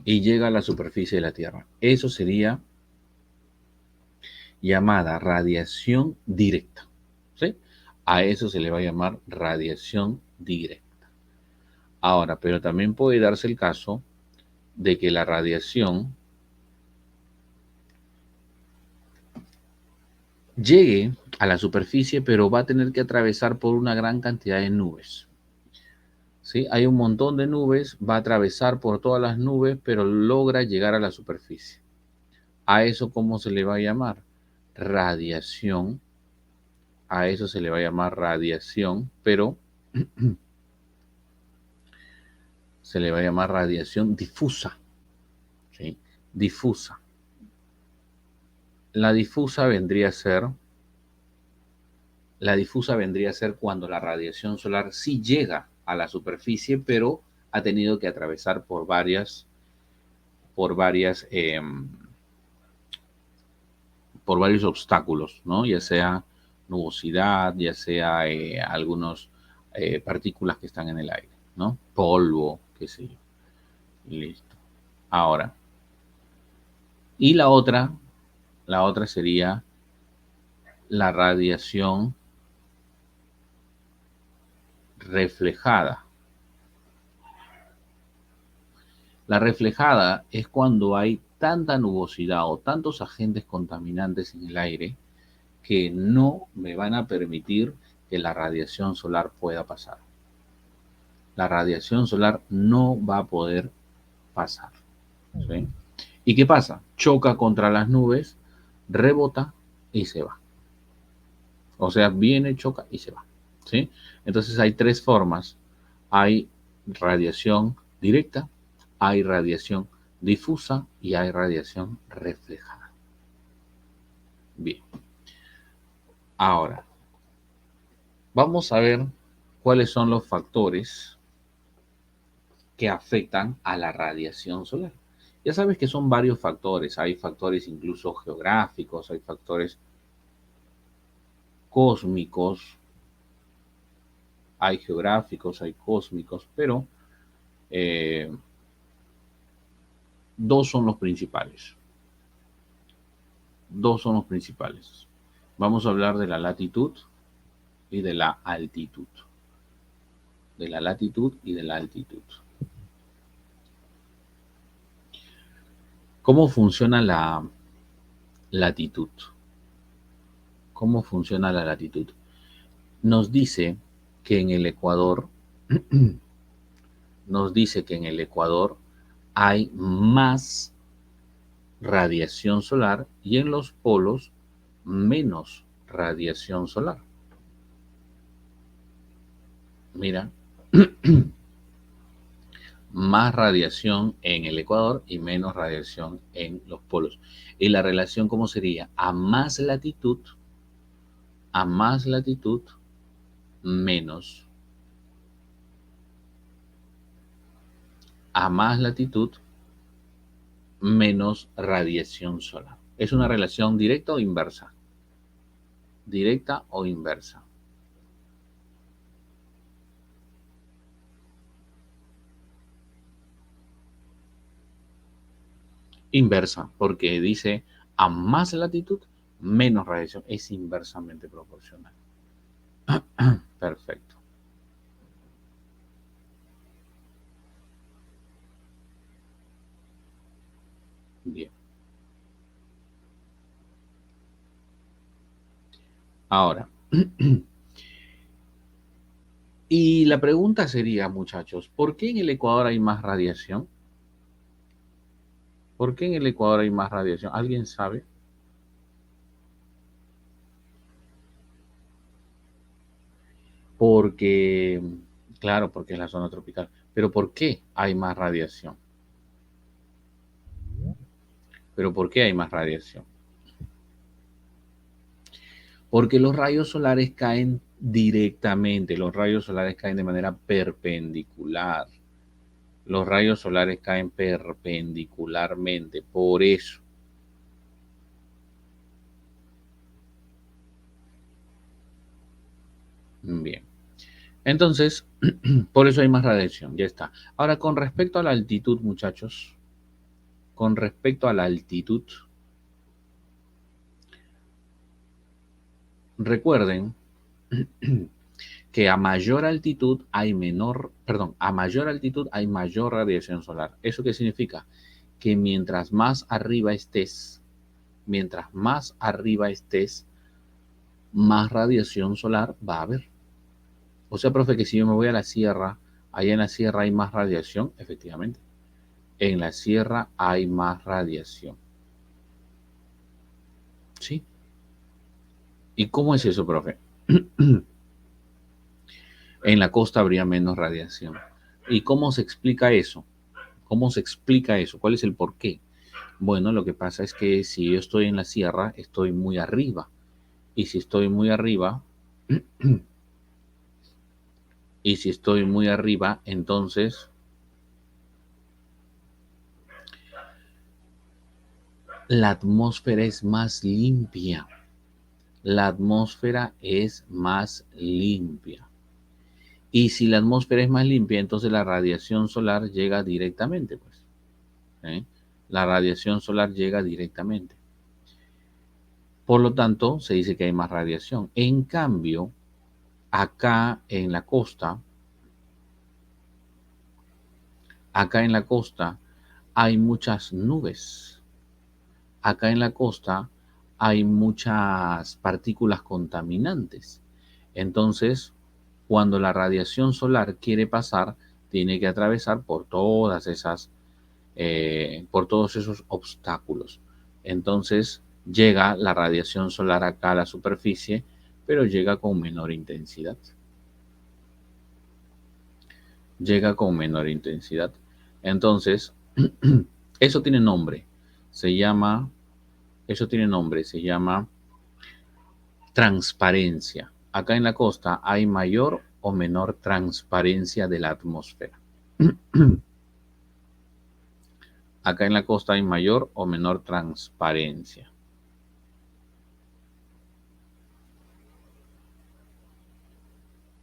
Y llega a la superficie de la Tierra. Eso sería llamada radiación directa. ¿Sí? A eso se le va a llamar radiación directa. Ahora, pero también puede darse el caso de que la radiación llegue a la superficie, pero va a tener que atravesar por una gran cantidad de nubes. ¿Sí? Hay un montón de nubes, va a atravesar por todas las nubes, pero logra llegar a la superficie. A eso, ¿cómo se le va a llamar? Radiación. A eso se le va a llamar radiación, pero se le va a llamar radiación difusa. ¿Sí? Difusa. La difusa vendría a ser La difusa vendría a ser cuando la radiación solar sí llega a la superficie, pero ha tenido que atravesar por varias, por varios obstáculos, ¿no? Ya sea nubosidad, ya sea algunos partículas que están en el aire, ¿no? Polvo, qué sé yo. Listo. Ahora, y la otra sería la radiación reflejada. La reflejada es cuando hay tanta nubosidad o tantos agentes contaminantes en el aire que no me van a permitir que la radiación solar pueda pasar. La radiación solar no va a poder pasar. ¿Sí? ¿Y qué pasa? Choca contra las nubes, rebota y se va. O sea, viene, choca y se va. ¿Sí? Entonces hay tres formas. Hay radiación directa, hay radiación difusa y hay radiación reflejada. Bien. Ahora, vamos a ver cuáles son los factores que afectan a la radiación solar. Ya sabes que son varios factores. Hay factores incluso geográficos, hay factores cósmicos, hay geográficos, hay cósmicos, pero eh, dos son los principales. Dos son los principales. Vamos a hablar de la latitud y de la altitud. De la latitud y de la altitud. ¿Cómo funciona la latitud? ¿Cómo funciona la latitud? Nos dice que en el Ecuador, nos dice que en el Ecuador hay más radiación solar y en los polos menos radiación solar. Mira, más radiación en el Ecuador y menos radiación en los polos. ¿Y la relación cómo sería? A más latitud, menos. A más latitud, menos radiación solar. ¿Es una relación directa o inversa? Directa o inversa. Inversa, porque dice a más latitud, menos radiación. Es inversamente proporcional. Perfecto. Bien. Ahora, y la pregunta sería, muchachos, ¿por qué en el Ecuador hay más radiación? ¿Por qué en el Ecuador hay más radiación? ¿Alguien sabe? Porque, claro, porque es la zona tropical. Pero ¿por qué hay más radiación? ¿Pero por qué hay más radiación? Porque los rayos solares caen directamente, los rayos solares caen de manera perpendicular. Los rayos solares caen perpendicularmente, por eso. Bien. Entonces, por eso hay más radiación, ya está. Ahora, con respecto a la altitud, muchachos, con respecto a la altitud, recuerden que a mayor altitud hay menor, perdón, a mayor altitud hay mayor radiación solar. ¿Eso qué significa? Que mientras más arriba estés, más radiación solar va a haber. O sea, profe, que si yo me voy a la sierra, allá en la sierra hay más radiación, efectivamente. En la sierra hay más radiación. ¿Sí? ¿Y cómo es eso, profe? En la costa habría menos radiación. ¿Y cómo se explica eso? ¿Cómo se explica eso? ¿Cuál es el porqué? Bueno, lo que pasa es que si yo estoy en la sierra, estoy muy arriba. Y si estoy muy arriba, Y si estoy muy arriba, entonces la atmósfera es más limpia. La atmósfera es más limpia. Y si la atmósfera es más limpia, entonces la radiación solar llega directamente, pues. ¿Eh? La radiación solar llega directamente. Por lo tanto, se dice que hay más radiación. En cambio, acá en la costa hay muchas nubes. Acá en la costa hay muchas partículas contaminantes. Entonces, cuando la radiación solar quiere pasar, tiene que atravesar por todos esos obstáculos. Entonces, llega la radiación solar acá a la superficie, pero llega con menor intensidad. Llega con menor intensidad. Entonces, eso tiene nombre. Se llama, eso tiene nombre, se llama transparencia. Acá en la costa hay mayor o menor transparencia de la atmósfera. Acá en la costa hay mayor o menor transparencia.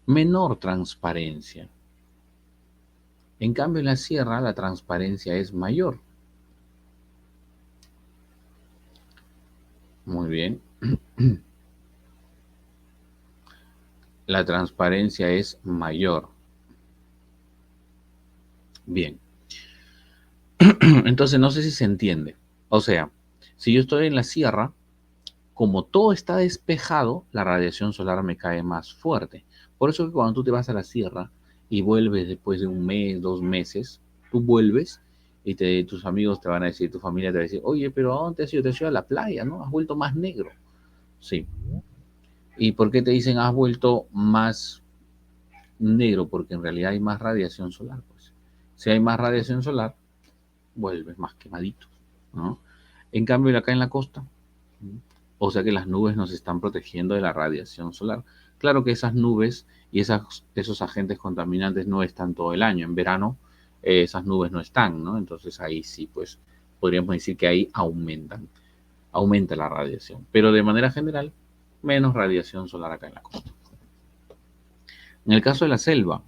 Menor transparencia. En cambio, en la sierra la transparencia es mayor. Muy bien. La transparencia es mayor. Bien. Entonces, no sé si se entiende. O sea, si yo estoy en la sierra, como todo está despejado, la radiación solar me cae más fuerte. Por eso que cuando tú te vas a la sierra y vuelves después de un mes, 2 meses, tú vuelves y tus amigos te van a decir, tu familia te va a decir, oye, pero ¿a dónde has ido? Te has ido a la playa, ¿no? Has vuelto más negro. Sí. ¿Y por qué te dicen has vuelto más negro? Porque en realidad hay más radiación solar. Pues. Si hay más radiación solar, vuelves más quemadito, ¿no? En cambio, acá en la costa, o sea que las nubes nos están protegiendo de la radiación solar. Claro que esas nubes y esos agentes contaminantes no están todo el año. En verano esas nubes no están, ¿no? Entonces ahí sí, pues podríamos decir que ahí aumenta la radiación. Pero de manera general, menos radiación solar acá en la costa. En el caso de la selva,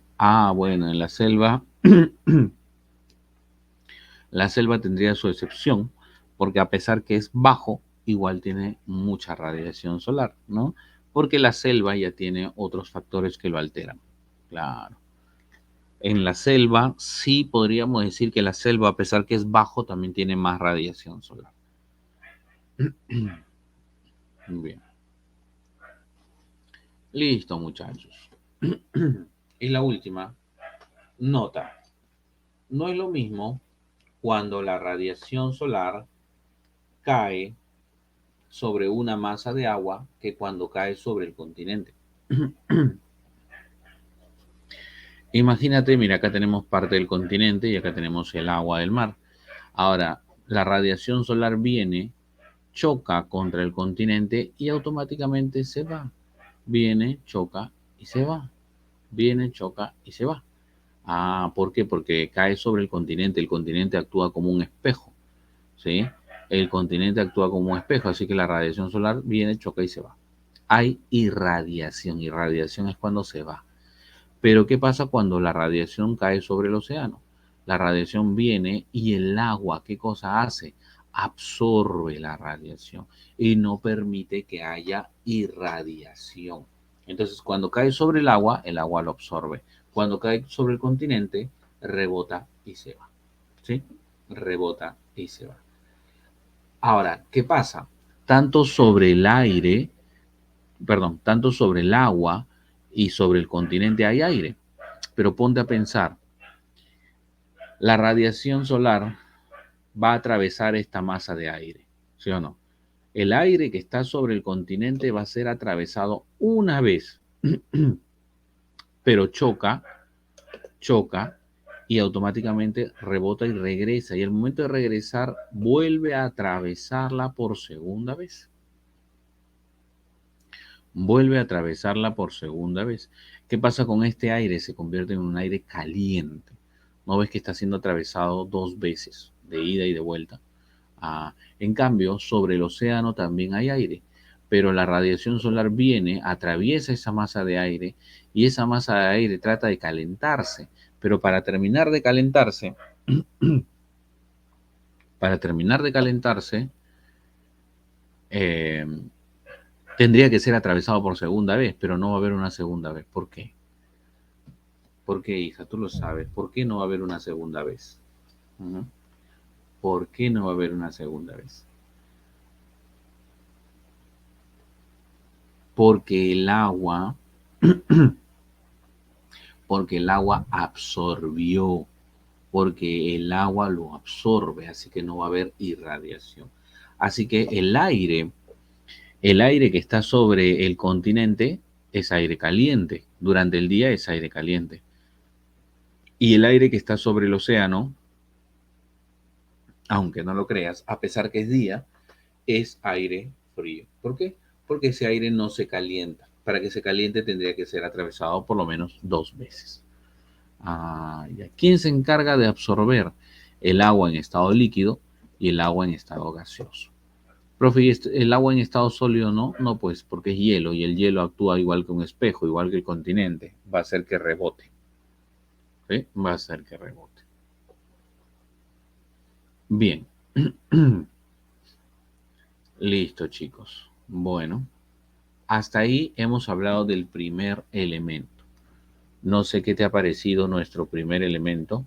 bueno, en la selva tendría su excepción, porque a pesar que es bajo, igual tiene mucha radiación solar, ¿no? Porque la selva ya tiene otros factores que lo alteran. Claro. En la selva sí podríamos decir que la selva, a pesar que es bajo, también tiene más radiación solar. Bien. Listo, muchachos. Y la última, nota. No es lo mismo cuando la radiación solar cae sobre una masa de agua que cuando cae sobre el continente. Imagínate, mira, acá tenemos parte del continente y acá tenemos el agua del mar. Ahora, la radiación solar viene, choca contra el continente y automáticamente se va. Viene, choca y se va. Viene, choca y se va. ¿Por qué? Porque cae sobre el continente. El continente actúa como un espejo, ¿sí? El continente actúa como un espejo, así que la radiación solar viene, choca y se va. Hay irradiación. Irradiación es cuando se va. Pero ¿qué pasa cuando la radiación cae sobre el océano? La radiación viene y el agua, ¿qué cosa hace? Absorbe la radiación y no permite que haya irradiación. Entonces, cuando cae sobre el agua lo absorbe. Cuando cae sobre el continente, rebota y se va. ¿Sí? Rebota y se va. Ahora, ¿qué pasa? Tanto sobre el aire, perdón, tanto sobre el agua y sobre el continente hay aire. Pero ponte a pensar, la radiación solar va a atravesar esta masa de aire, ¿sí o no? El aire que está sobre el continente va a ser atravesado una vez, pero choca y automáticamente rebota y regresa. Y al momento de regresar vuelve a atravesarla por segunda vez. vuelve a atravesarla por segunda vez. ¿Qué pasa con este aire? Se convierte en un aire caliente. ¿No ves que está siendo atravesado dos veces, de ida y de vuelta? En cambio, sobre el océano también hay aire, pero la radiación solar viene, atraviesa esa masa de aire y esa masa de aire trata de calentarse, pero para terminar de calentarse, eh, tendría que ser atravesado por segunda vez, pero no va a haber una segunda vez. ¿Por qué? ¿Por qué, hija? Tú lo sabes. ¿Por qué no va a haber una segunda vez? ¿Mm? ¿Por qué no va a haber una segunda vez? Porque el agua, porque el agua absorbió, porque el agua lo absorbe, así que no va a haber irradiación. Así que el aire que está sobre el continente es aire caliente, durante el día es aire caliente. Y el aire que está sobre el océano, aunque no lo creas, a pesar que es día, es aire frío. ¿Por qué? Porque ese aire no se calienta. Para que se caliente tendría que ser atravesado por lo menos dos veces. Ya. ¿Quién se encarga de absorber el agua en estado líquido y el agua en estado gaseoso? Profe, ¿y el agua en estado sólido no? No, pues porque es hielo y el hielo actúa igual que un espejo, igual que el continente. Va a hacer que rebote. ¿Sí? Va a hacer que rebote. Bien. Listo, chicos. Bueno, hasta ahí hemos hablado del primer elemento. No sé qué te ha parecido nuestro primer elemento.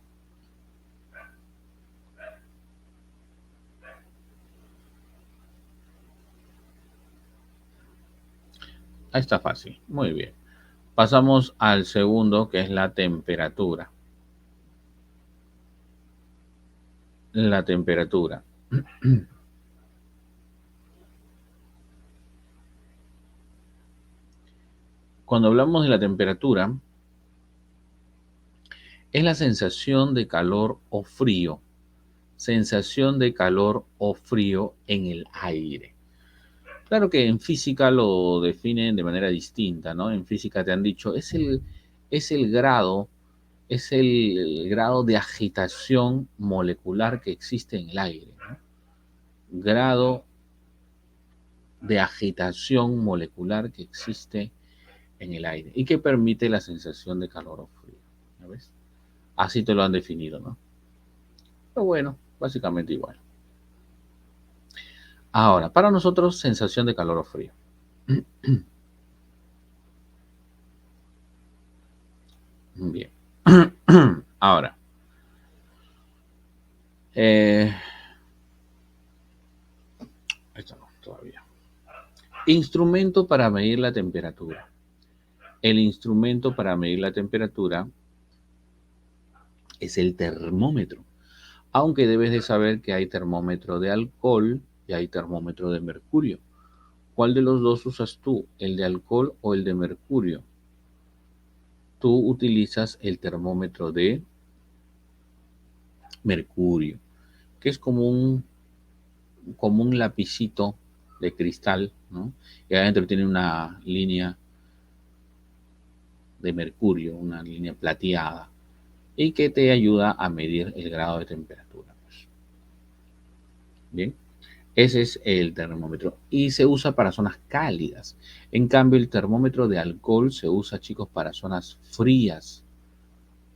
Ahí está fácil. Muy bien. Pasamos al segundo, que es la temperatura. La temperatura. Cuando hablamos de la temperatura, es la sensación de calor o frío. Sensación de calor o frío en el aire. Claro que en física lo definen de manera distinta, ¿no? En física te han dicho, es el grado, es el grado de agitación molecular que existe en el aire, ¿no? Grado de agitación molecular que existe en el aire y que permite la sensación de calor o frío. ¿Ya ves? Así te lo han definido, ¿no? Pero bueno, básicamente igual. Ahora, para nosotros, sensación de calor o frío. Bien. Ahora, eh, esto no, todavía. Instrumento para medir la temperatura. El instrumento para medir la temperatura es el termómetro. Aunque debes de saber que hay termómetro de alcohol y hay termómetro de mercurio. ¿Cuál de los dos usas tú? ¿El de alcohol o el de mercurio? Tú utilizas el termómetro de mercurio, que es como un lapicito de cristal, ¿no? Y adentro tiene una línea de mercurio, una línea plateada, y que te ayuda a medir el grado de temperatura. Pues. Bien, ese es el termómetro y se usa para zonas cálidas. En cambio, el termómetro de alcohol se usa, chicos, para zonas frías.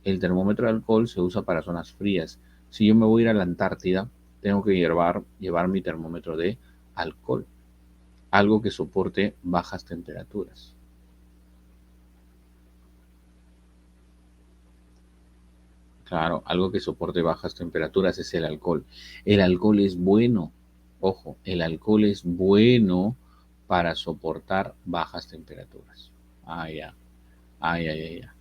El termómetro de alcohol se usa para zonas frías. Si yo me voy a ir a la Antártida, tengo que llevar mi termómetro de alcohol, algo que soporte bajas temperaturas. Claro, algo que soporte bajas temperaturas es el alcohol. El alcohol es bueno, ojo, el alcohol es bueno para soportar bajas temperaturas. Ya, ya.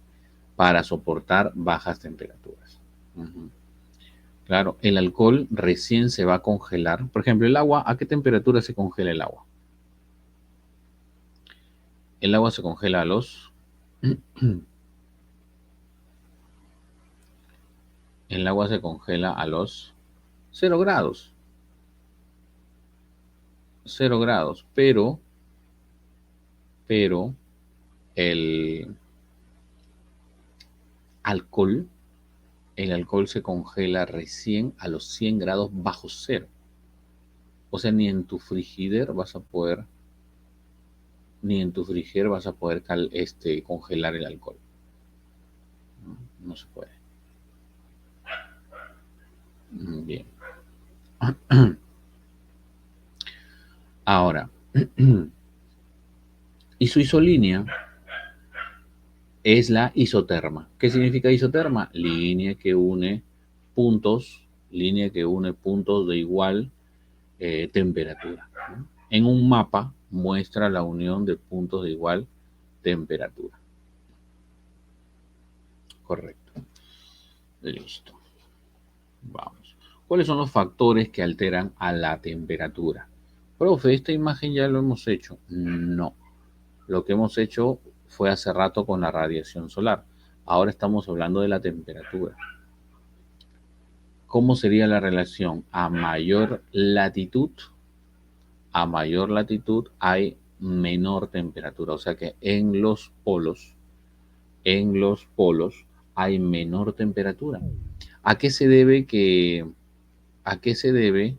Para soportar bajas temperaturas. Ujú. Claro, el alcohol recién se va a congelar. Por ejemplo, el agua, ¿a qué temperatura se congela el agua? El agua se congela a los... El agua se congela a los 0 grados. 0 grados, pero pero el alcohol, el alcohol se congela recién a los 100 grados bajo cero. O sea, ni en tu frigider vas a poder, congelar el alcohol. No, no se puede. Bien. Ahora, isoisolínea es la isoterma. ¿Qué significa isoterma? Línea que une puntos de igual temperatura, ¿no? En un mapa muestra la unión de puntos de igual temperatura. Correcto. Listo. Vamos. ¿Cuáles son los factores que alteran a la temperatura? Profe, esta imagen ya lo hemos hecho. No. Lo que hemos hecho fue hace rato con la radiación solar. Ahora estamos hablando de la temperatura. ¿Cómo sería la relación? A mayor latitud hay menor temperatura. O sea que en los polos hay menor temperatura. ¿A qué se debe a qué se debe,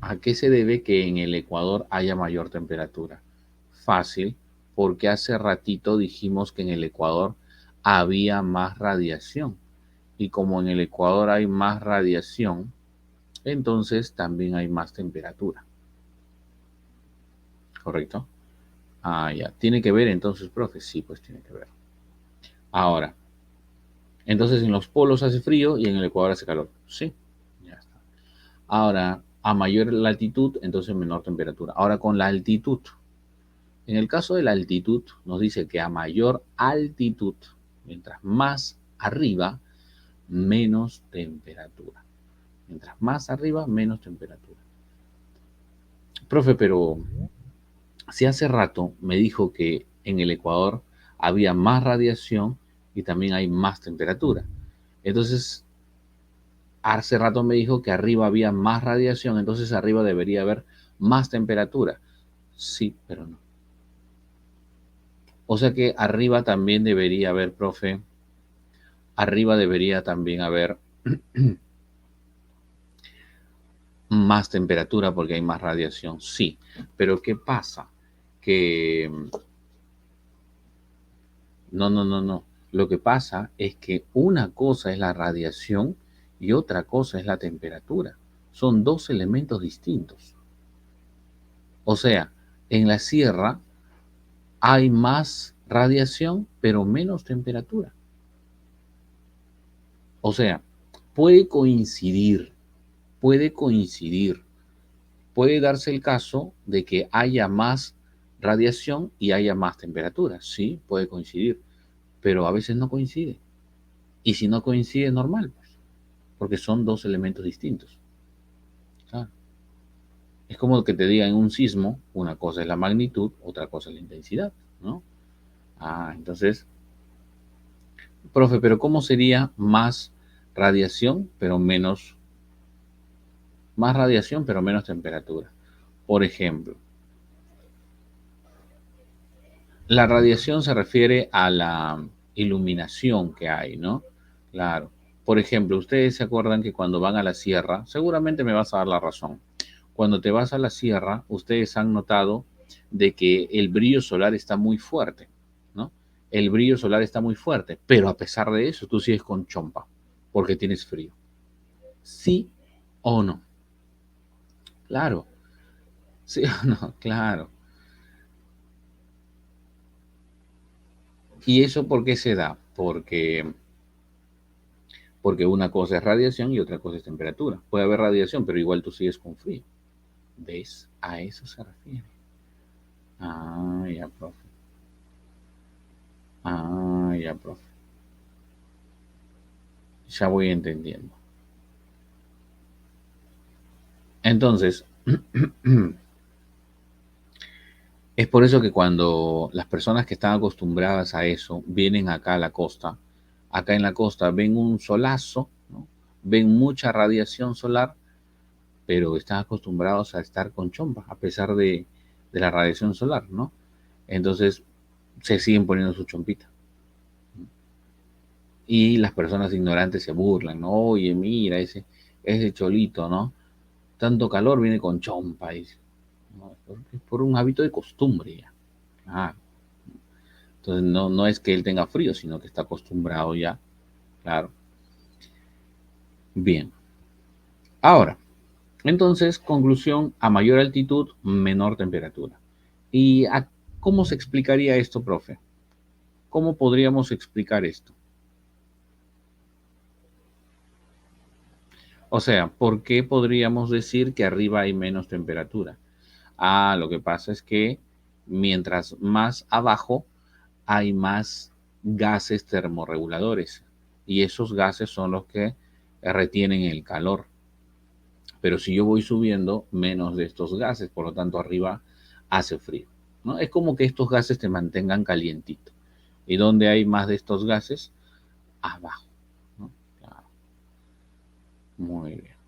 a qué se debe que en el Ecuador haya mayor temperatura? Fácil, porque hace ratito dijimos que en el Ecuador había más radiación. Y como en el Ecuador hay más radiación, entonces también hay más temperatura. ¿Correcto? Ah, ya. ¿Tiene que ver entonces, profe? Sí, pues tiene que ver. Ahora, entonces en los polos hace frío y en el Ecuador hace calor. Sí, ya está. Ahora, a mayor latitud, entonces menor temperatura. Ahora con la altitud. En el caso de la altitud, nos dice que a mayor altitud, mientras más arriba, menos temperatura. Mientras más arriba, menos temperatura. Profe, pero si hace rato me dijo que en el Ecuador había más radiación y también hay más temperatura. Entonces, hace rato me dijo que arriba había más radiación, entonces arriba debería haber más temperatura. Sí, pero no. O sea que arriba también debería haber, profe, arriba debería también haber más temperatura porque hay más radiación. Sí, pero ¿qué pasa? Que no. Lo que pasa es que una cosa es la radiación y otra cosa es la temperatura. Son dos elementos distintos. O sea, en la sierra hay más radiación, pero menos temperatura. O sea, puede coincidir, puede coincidir. Puede darse el caso de que haya más radiación y haya más temperatura. Sí, puede coincidir, pero a veces no coincide. Y si no coincide, es normal, pues, porque son dos elementos distintos. Claro. Es como que te diga en un sismo, una cosa es la magnitud, otra cosa es la intensidad, ¿no? Ah, entonces, profe, pero ¿cómo sería más radiación, pero menos temperatura? Por ejemplo, la radiación se refiere a la iluminación que hay, ¿no? Claro. Por ejemplo, ustedes se acuerdan que cuando van a la sierra, seguramente me vas a dar la razón. Cuando te vas a la sierra, ustedes han notado de que el brillo solar está muy fuerte, ¿no? El brillo solar está muy fuerte, pero a pesar de eso, tú sigues con chompa porque tienes frío. ¿Sí o no? Claro. ¿Sí o no? Claro. ¿Y eso por qué se da? Porque una cosa es radiación y otra cosa es temperatura. Puede haber radiación, pero igual tú sigues con frío. ¿Ves? A eso se refiere. Ah, ya, profe. Ah, ya, profe. Ya voy entendiendo. Entonces, es por eso que cuando las personas que están acostumbradas a eso vienen acá a la costa, acá en la costa ven un solazo, ¿no? Ven mucha radiación solar, pero están acostumbrados a estar con chompa, a pesar de la radiación solar, ¿no? Entonces se siguen poniendo su chompita. Y las personas ignorantes se burlan, ¿no? Oye, mira, ese cholito, ¿no? Tanto calor viene con chompa, dice. ¿No? Es por un hábito de costumbre ya. Ah, entonces no es que él tenga frío, sino que está acostumbrado ya, claro. Bien. Ahora, entonces, conclusión, a mayor altitud, menor temperatura. ¿Y cómo se explicaría esto, profe? ¿Cómo podríamos explicar esto? O sea, ¿por qué podríamos decir que arriba hay menos temperatura? Ah, lo que pasa es que mientras más abajo hay más gases termorreguladores y esos gases son los que retienen el calor. Pero si yo voy subiendo, menos de estos gases, por lo tanto arriba hace frío, ¿no? Es como que estos gases te mantengan calientito. ¿Y dónde hay más de estos gases? Abajo, ¿no? Claro. Muy bien.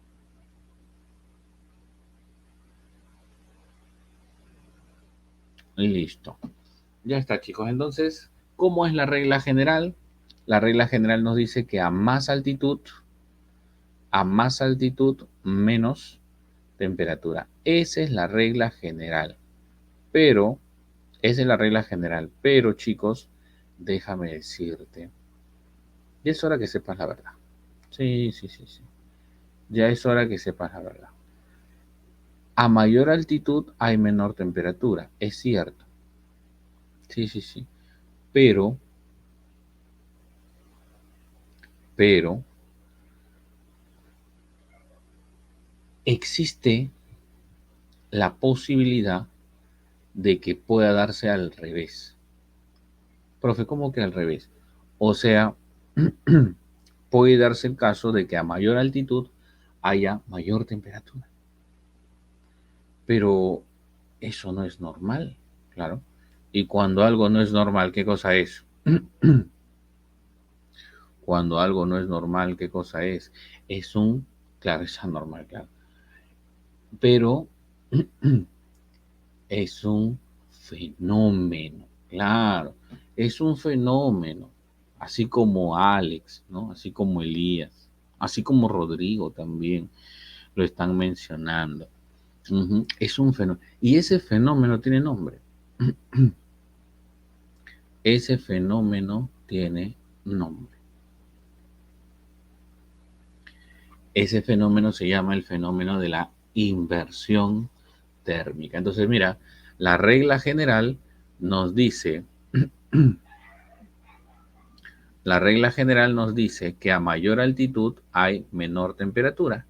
Y listo. Ya está, chicos. Entonces, ¿cómo es la regla general? La regla general nos dice que a más altitud, menos temperatura. Esa es la regla general. Pero, esa es la regla general. Pero, chicos, déjame decirte, ya es hora que sepas la verdad. Sí, sí, sí, sí. Ya es hora que sepas la verdad. A mayor altitud hay menor temperatura. Es cierto. Sí, sí, sí. Pero, pero, existe la posibilidad de que pueda darse al revés. Profe, ¿cómo que al revés? O sea, puede darse el caso de que a mayor altitud haya mayor temperatura. Pero eso no es normal, claro. Y cuando algo no es normal, ¿qué cosa es? Cuando algo no es normal, ¿qué cosa es? Es un, claro, es anormal, claro. Pero es un fenómeno, claro. Es un fenómeno. Así como Alex, ¿no? Así como Elías, así como Rodrigo también lo están mencionando. Ujú. Es un fenómeno. Y ese fenómeno tiene nombre. Ese fenómeno tiene nombre. Ese fenómeno se llama el fenómeno de la inversión térmica. Entonces, mira, la regla general nos dice, la regla general nos dice que a mayor altitud hay menor temperatura,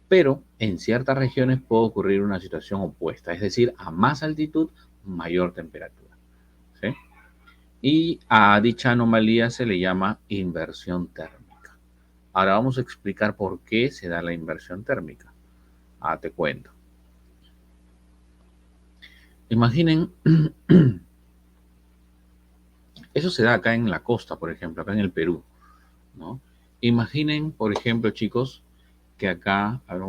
pero en ciertas regiones puede ocurrir una situación opuesta, es decir, a más altitud, mayor temperatura. ¿Sí? Y a dicha anomalía se le llama inversión térmica. Ahora vamos a explicar por qué se da la inversión térmica. Ah, te cuento. Imaginen, eso se da acá en la costa, por ejemplo, acá en el Perú, ¿no? Imaginen, por ejemplo, chicos, que acá, a ver,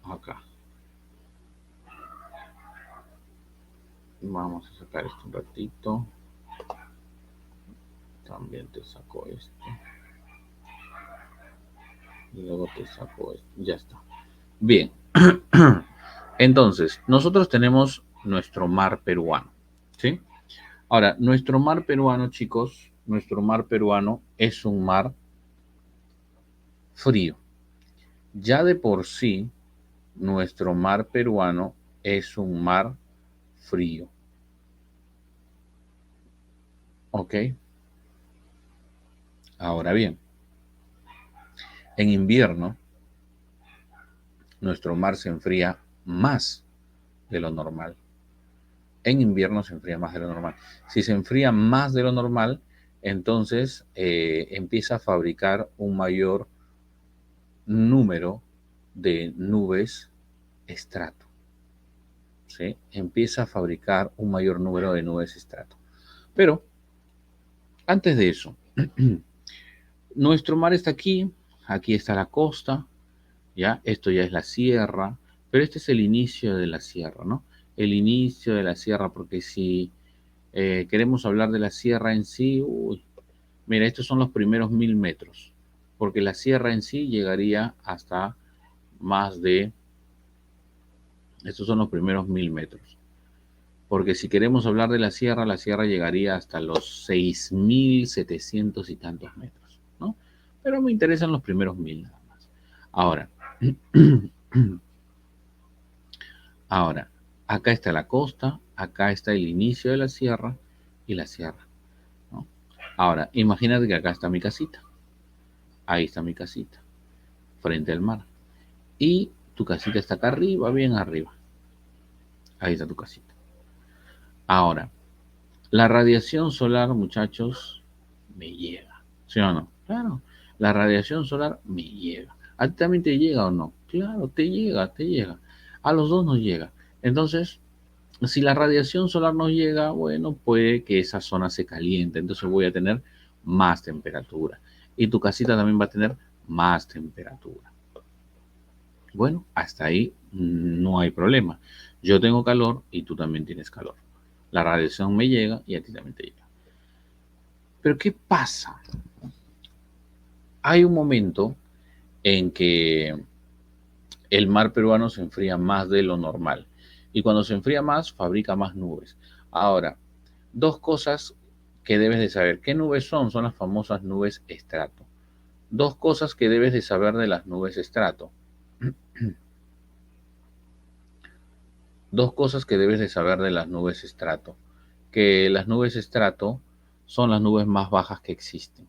acá, vamos a sacar esto un ratito, también te saco esto, y luego te saco esto, ya está. Bien, entonces, nosotros tenemos nuestro mar peruano, ¿sí? Ahora, nuestro mar peruano, chicos, nuestro mar peruano es un mar frío. Ya de por sí, nuestro mar peruano es un mar frío. ¿Ok? Ahora bien, en invierno, nuestro mar se enfría más de lo normal. En invierno se enfría más de lo normal. Si se enfría más de lo normal, entonces empieza a fabricar un mayor número de nubes estrato. ¿Sí? Empieza a fabricar un mayor número de nubes estrato. Pero antes de eso, nuestro mar está aquí, aquí está la costa, ¿ya? Esto ya es la sierra, pero este es el inicio de la sierra, ¿no? El inicio de la sierra, porque si queremos hablar de la sierra en sí, uy, mira, estos son los primeros 1000 metros, porque la sierra en sí llegaría hasta más de, estos son los primeros 1000 metros. Porque si queremos hablar de la sierra llegaría hasta los 6700 y tantos metros, ¿no? Pero me interesan los primeros 1000 nada más. Ahora, ahora, acá está la costa, acá está el inicio de la sierra y la sierra, ¿no? Ahora, imagínate que acá está mi casita. Ahí está mi casita, frente al mar. Y tu casita está acá arriba, bien arriba. Ahí está tu casita. Ahora, la radiación solar, muchachos, me llega. ¿Sí o no? Claro, la radiación solar me llega. ¿A ti también te llega o no? Claro, te llega, te llega. A los dos nos llega. Entonces, si la radiación solar nos llega, bueno, puede que esa zona se caliente. Entonces voy a tener más temperatura. Y tu casita también va a tener más temperatura. Bueno, hasta ahí no hay problema. Yo tengo calor y tú también tienes calor. La radiación me llega y a ti también te llega. Pero ¿qué pasa? Hay un momento en que el mar peruano se enfría más de lo normal. Y cuando se enfría más, fabrica más nubes. Ahora, dos cosas que debes de saber. ¿Qué nubes son? Son las famosas nubes estrato. Dos cosas que debes de saber de las nubes estrato. Dos cosas que debes de saber de las nubes estrato. Que las nubes estrato son las nubes más bajas que existen.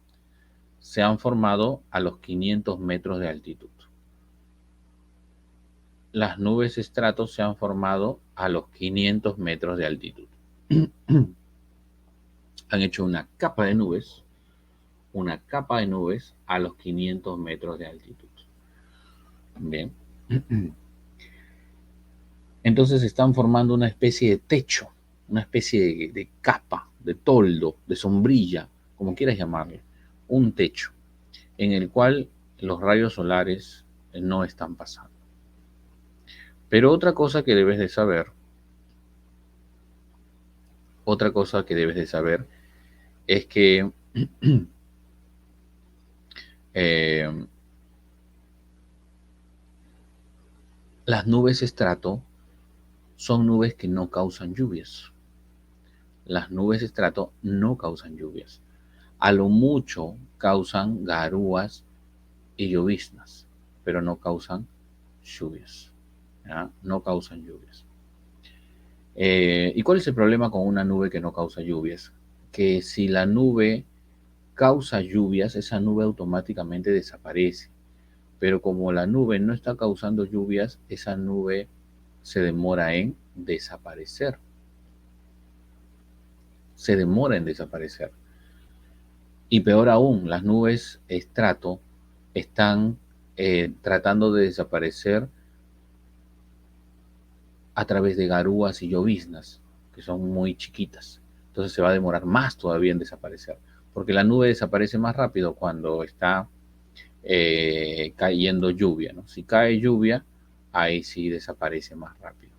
Se han formado a los 500 metros de altitud. Las nubes estrato se han formado a los 500 metros de altitud. Han hecho una capa de nubes a los 500 metros de altitud. Bien. Entonces están formando una especie de techo, una especie de capa, de toldo, de sombrilla, como quieras llamarle, un techo en el cual los rayos solares no están pasando. Pero otra cosa que debes de saber es que eh, las nubes estrato son nubes que no causan lluvias. Las nubes estrato no causan lluvias. A lo mucho causan garúas y lloviznas, pero no causan lluvias. ¿Ya? No causan lluvias. ¿Y cuál es el problema con una nube que no causa lluvias? Que si la nube causa lluvias, esa nube automáticamente desaparece. Pero como la nube no está causando lluvias, esa nube se demora en desaparecer. Se demora en desaparecer. Y peor aún, las nubes estrato están tratando de desaparecer a través de garúas y lloviznas, que son muy chiquitas. Entonces se va a demorar más todavía en desaparecer, porque la nube desaparece más rápido cuando está cayendo lluvia, ¿no? Si cae lluvia, ahí sí desaparece más rápido.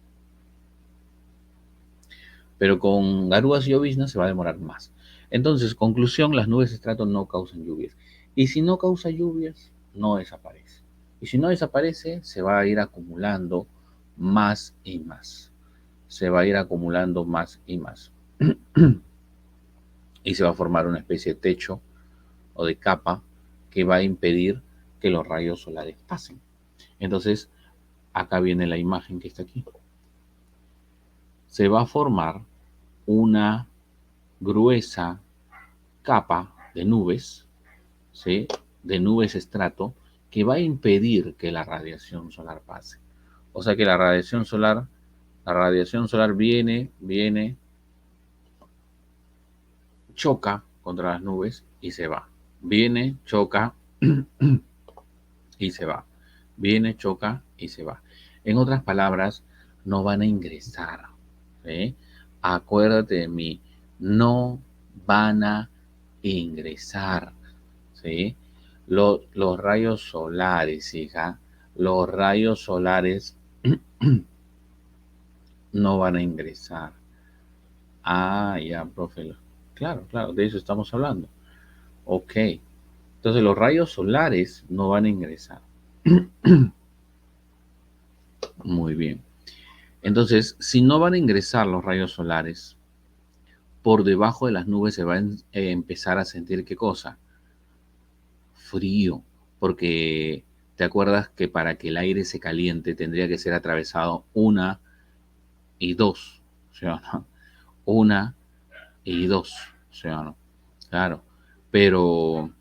Pero con garúas y lloviznas se va a demorar más. Entonces, conclusión, las nubes de estrato no causan lluvias. Y si no causa lluvias, no desaparece. Y si no desaparece, se va a ir acumulando más y más. Se va a ir acumulando más y más. Y se va a formar una especie de techo o de capa que va a impedir que los rayos solares pasen. Entonces, acá viene la imagen que está aquí. Se va a formar una gruesa capa de nubes, ¿sí? De nubes estrato, que va a impedir que la radiación solar pase. O sea que la radiación solar viene, choca contra las nubes y se va. Viene, choca y se va. Viene, choca y se va. En otras palabras, no van a ingresar. ¿Sí? Acuérdate de mí, no van a ingresar. ¿Sí? Los rayos solares, hija, Los rayos solares no van a ingresar. Ah, ya, profe. Claro, claro, de eso estamos hablando. Ok. Entonces los rayos solares no van a ingresar. Muy bien. Entonces, si no van a ingresar los rayos solares, por debajo de las nubes se va a empezar a sentir ¿qué cosa? Frío. Porque te acuerdas que para que el aire se caliente tendría que ser atravesado una y dos, ¿sí o no? Una y dos, ¿sí o no? Claro. Pero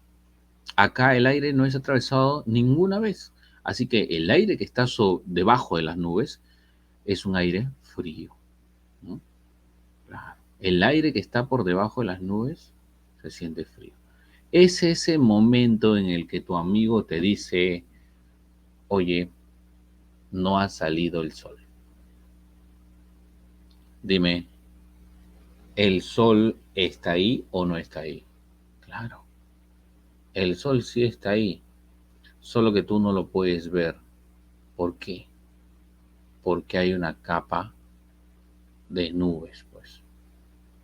acá el aire no es atravesado ninguna vez. Así que el aire que está debajo de las nubes es un aire frío, ¿no? Claro. El aire que está por debajo de las nubes se siente frío. Es ese momento en el que tu amigo te dice, oye, no ha salido el sol. Dime, ¿el sol está ahí o no está ahí? Claro, el sol sí está ahí, solo que tú no lo puedes ver. ¿Por qué? Porque hay una capa de nubes, pues.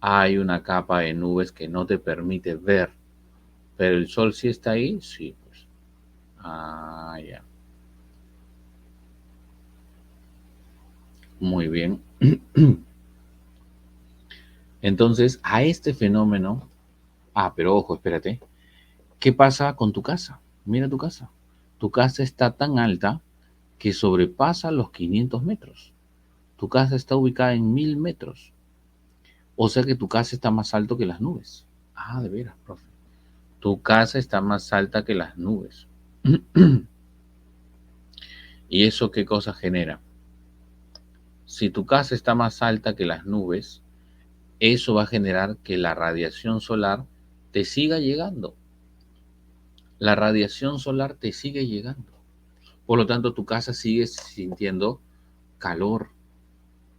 Hay una capa de nubes que no te permite ver. Pero el sol sí está ahí, sí, pues. Ah, ya. Muy bien. Entonces, a este fenómeno, pero ojo, espérate. ¿Qué pasa con tu casa? Mira tu casa. Tu casa está tan alta que sobrepasa los 500 metros. Tu casa está ubicada en 1000 metros. O sea que tu casa está más alto que las nubes. Ah, de veras, profe. Tu casa está más alta que las nubes. ¿Y eso qué cosa genera? Si tu casa está más alta que las nubes, eso va a generar que la radiación solar te siga llegando. La radiación solar te sigue llegando. Por lo tanto, tu casa sigue sintiendo calor.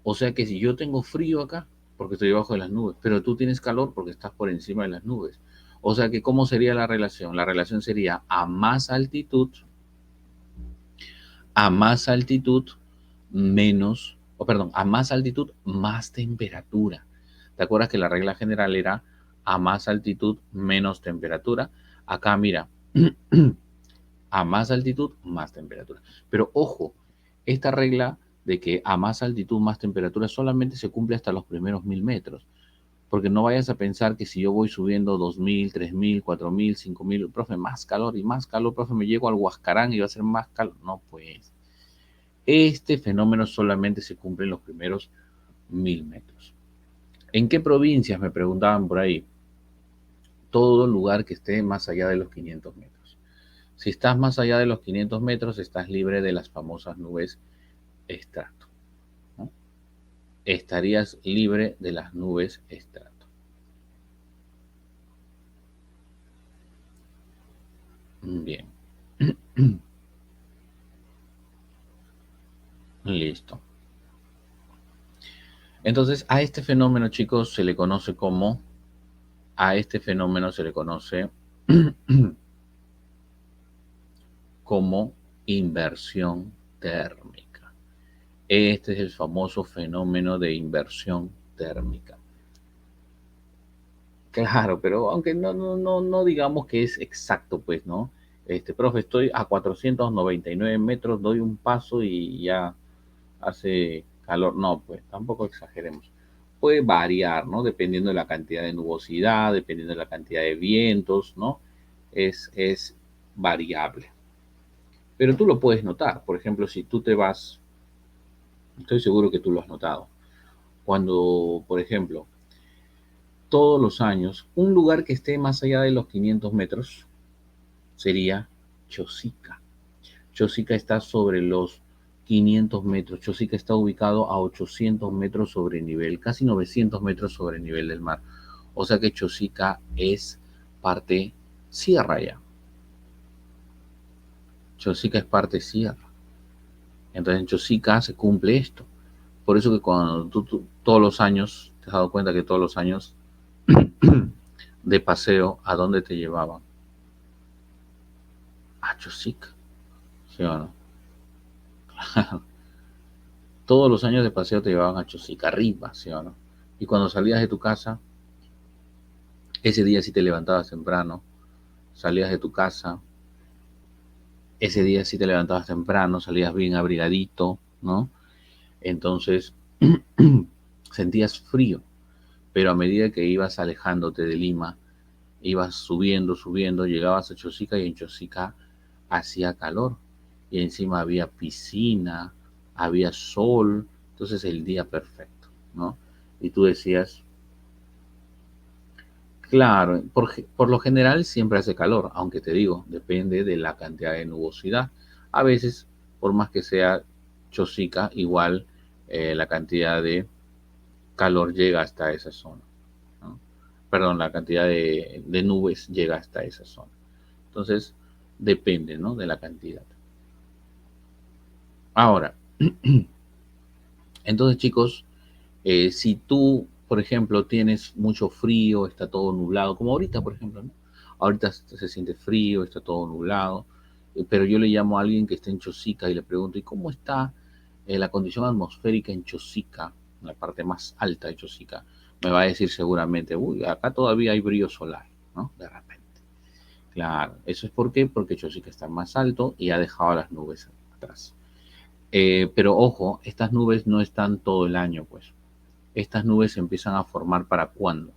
O sea que si yo tengo frío acá, porque estoy debajo de las nubes, pero tú tienes calor porque estás por encima de las nubes. O sea que, ¿cómo sería la relación? La relación sería a más altitud, menos, o perdón, a más altitud, más temperatura. ¿Te acuerdas que la regla general era a más altitud, menos temperatura? Acá, mira, a más altitud, más temperatura. Pero ojo, esta regla de que a más altitud, más temperatura solamente se cumple hasta los primeros 1000 metros. Porque no vayas a pensar que si yo voy subiendo 2000, 3000, 4000, 5000, profe, más calor y más calor, profe, me llego al Huascarán y va a ser más calor. No, pues. Este fenómeno solamente se cumple en los primeros 1000 metros. ¿En qué provincias? Me preguntaban por ahí. Todo lugar que esté más allá de los 500 metros. Si estás más allá de los 500 metros, estás libre de las famosas nubes estrato, ¿no? Estarías libre de las nubes estrato. Bien. Listo. Entonces, a este fenómeno, chicos, a este fenómeno se le conoce como inversión térmica. Este es el famoso fenómeno de inversión térmica. Claro, pero aunque no digamos que es exacto, pues, ¿no? Profe, estoy a 499 metros, doy un paso y ya hace calor. No, pues, tampoco exageremos. Puede variar, ¿no? Dependiendo de la cantidad de nubosidad, dependiendo de la cantidad de vientos, ¿no? Es variable. Pero tú lo puedes notar. Por ejemplo, si tú te vas, estoy seguro que tú lo has notado. Cuando, por ejemplo, todos los años, un lugar que esté más allá de los 500 metros sería Chosica. Chosica está sobre los 500 metros. Chosica está ubicado a 800 metros sobre nivel, casi 900 metros sobre el nivel del mar. O sea que Chosica es parte sierra ya. Chosica es parte sierra. Entonces en Chosica se cumple esto. Por eso que cuando tú todos los años, te has dado cuenta que todos los años de paseo, ¿a dónde te llevaban? A Chosica, ¿sí o no? Todos los años de paseo te llevaban a Chosica arriba, ¿sí o no? Y cuando salías de tu casa, ese día sí te levantabas temprano, salías de tu casa, ese día sí te levantabas temprano, salías bien abrigadito, ¿no? Entonces sentías frío, pero a medida que ibas alejándote de Lima, ibas subiendo, subiendo, llegabas a Chosica y en Chosica hacía calor. Y encima había piscina, había sol, entonces el día perfecto, ¿no? Y tú decías, claro, por lo general siempre hace calor, aunque te digo, depende de la cantidad de nubosidad. A veces, por más que sea Chosica, igual la cantidad de calor llega hasta esa zona, ¿no? Perdón, la cantidad de nubes llega hasta esa zona. Entonces, depende, ¿no? De la cantidad. Ahora, entonces chicos, si tú, por ejemplo, tienes mucho frío, está todo nublado, como ahorita, por ejemplo, ¿no? Ahorita se siente frío, está todo nublado, pero yo le llamo a alguien que está en Chosica y le pregunto, ¿y cómo está la condición atmosférica en Chosica, en la parte más alta de Chosica? Me va a decir seguramente, uy, acá todavía hay brillo solar, ¿no? De repente. Claro, eso es por qué, porque Chosica está más alto y ha dejado las nubes atrás. Pero ojo, estas nubes no están todo el año, pues. Estas nubes se empiezan a formar para cuándo?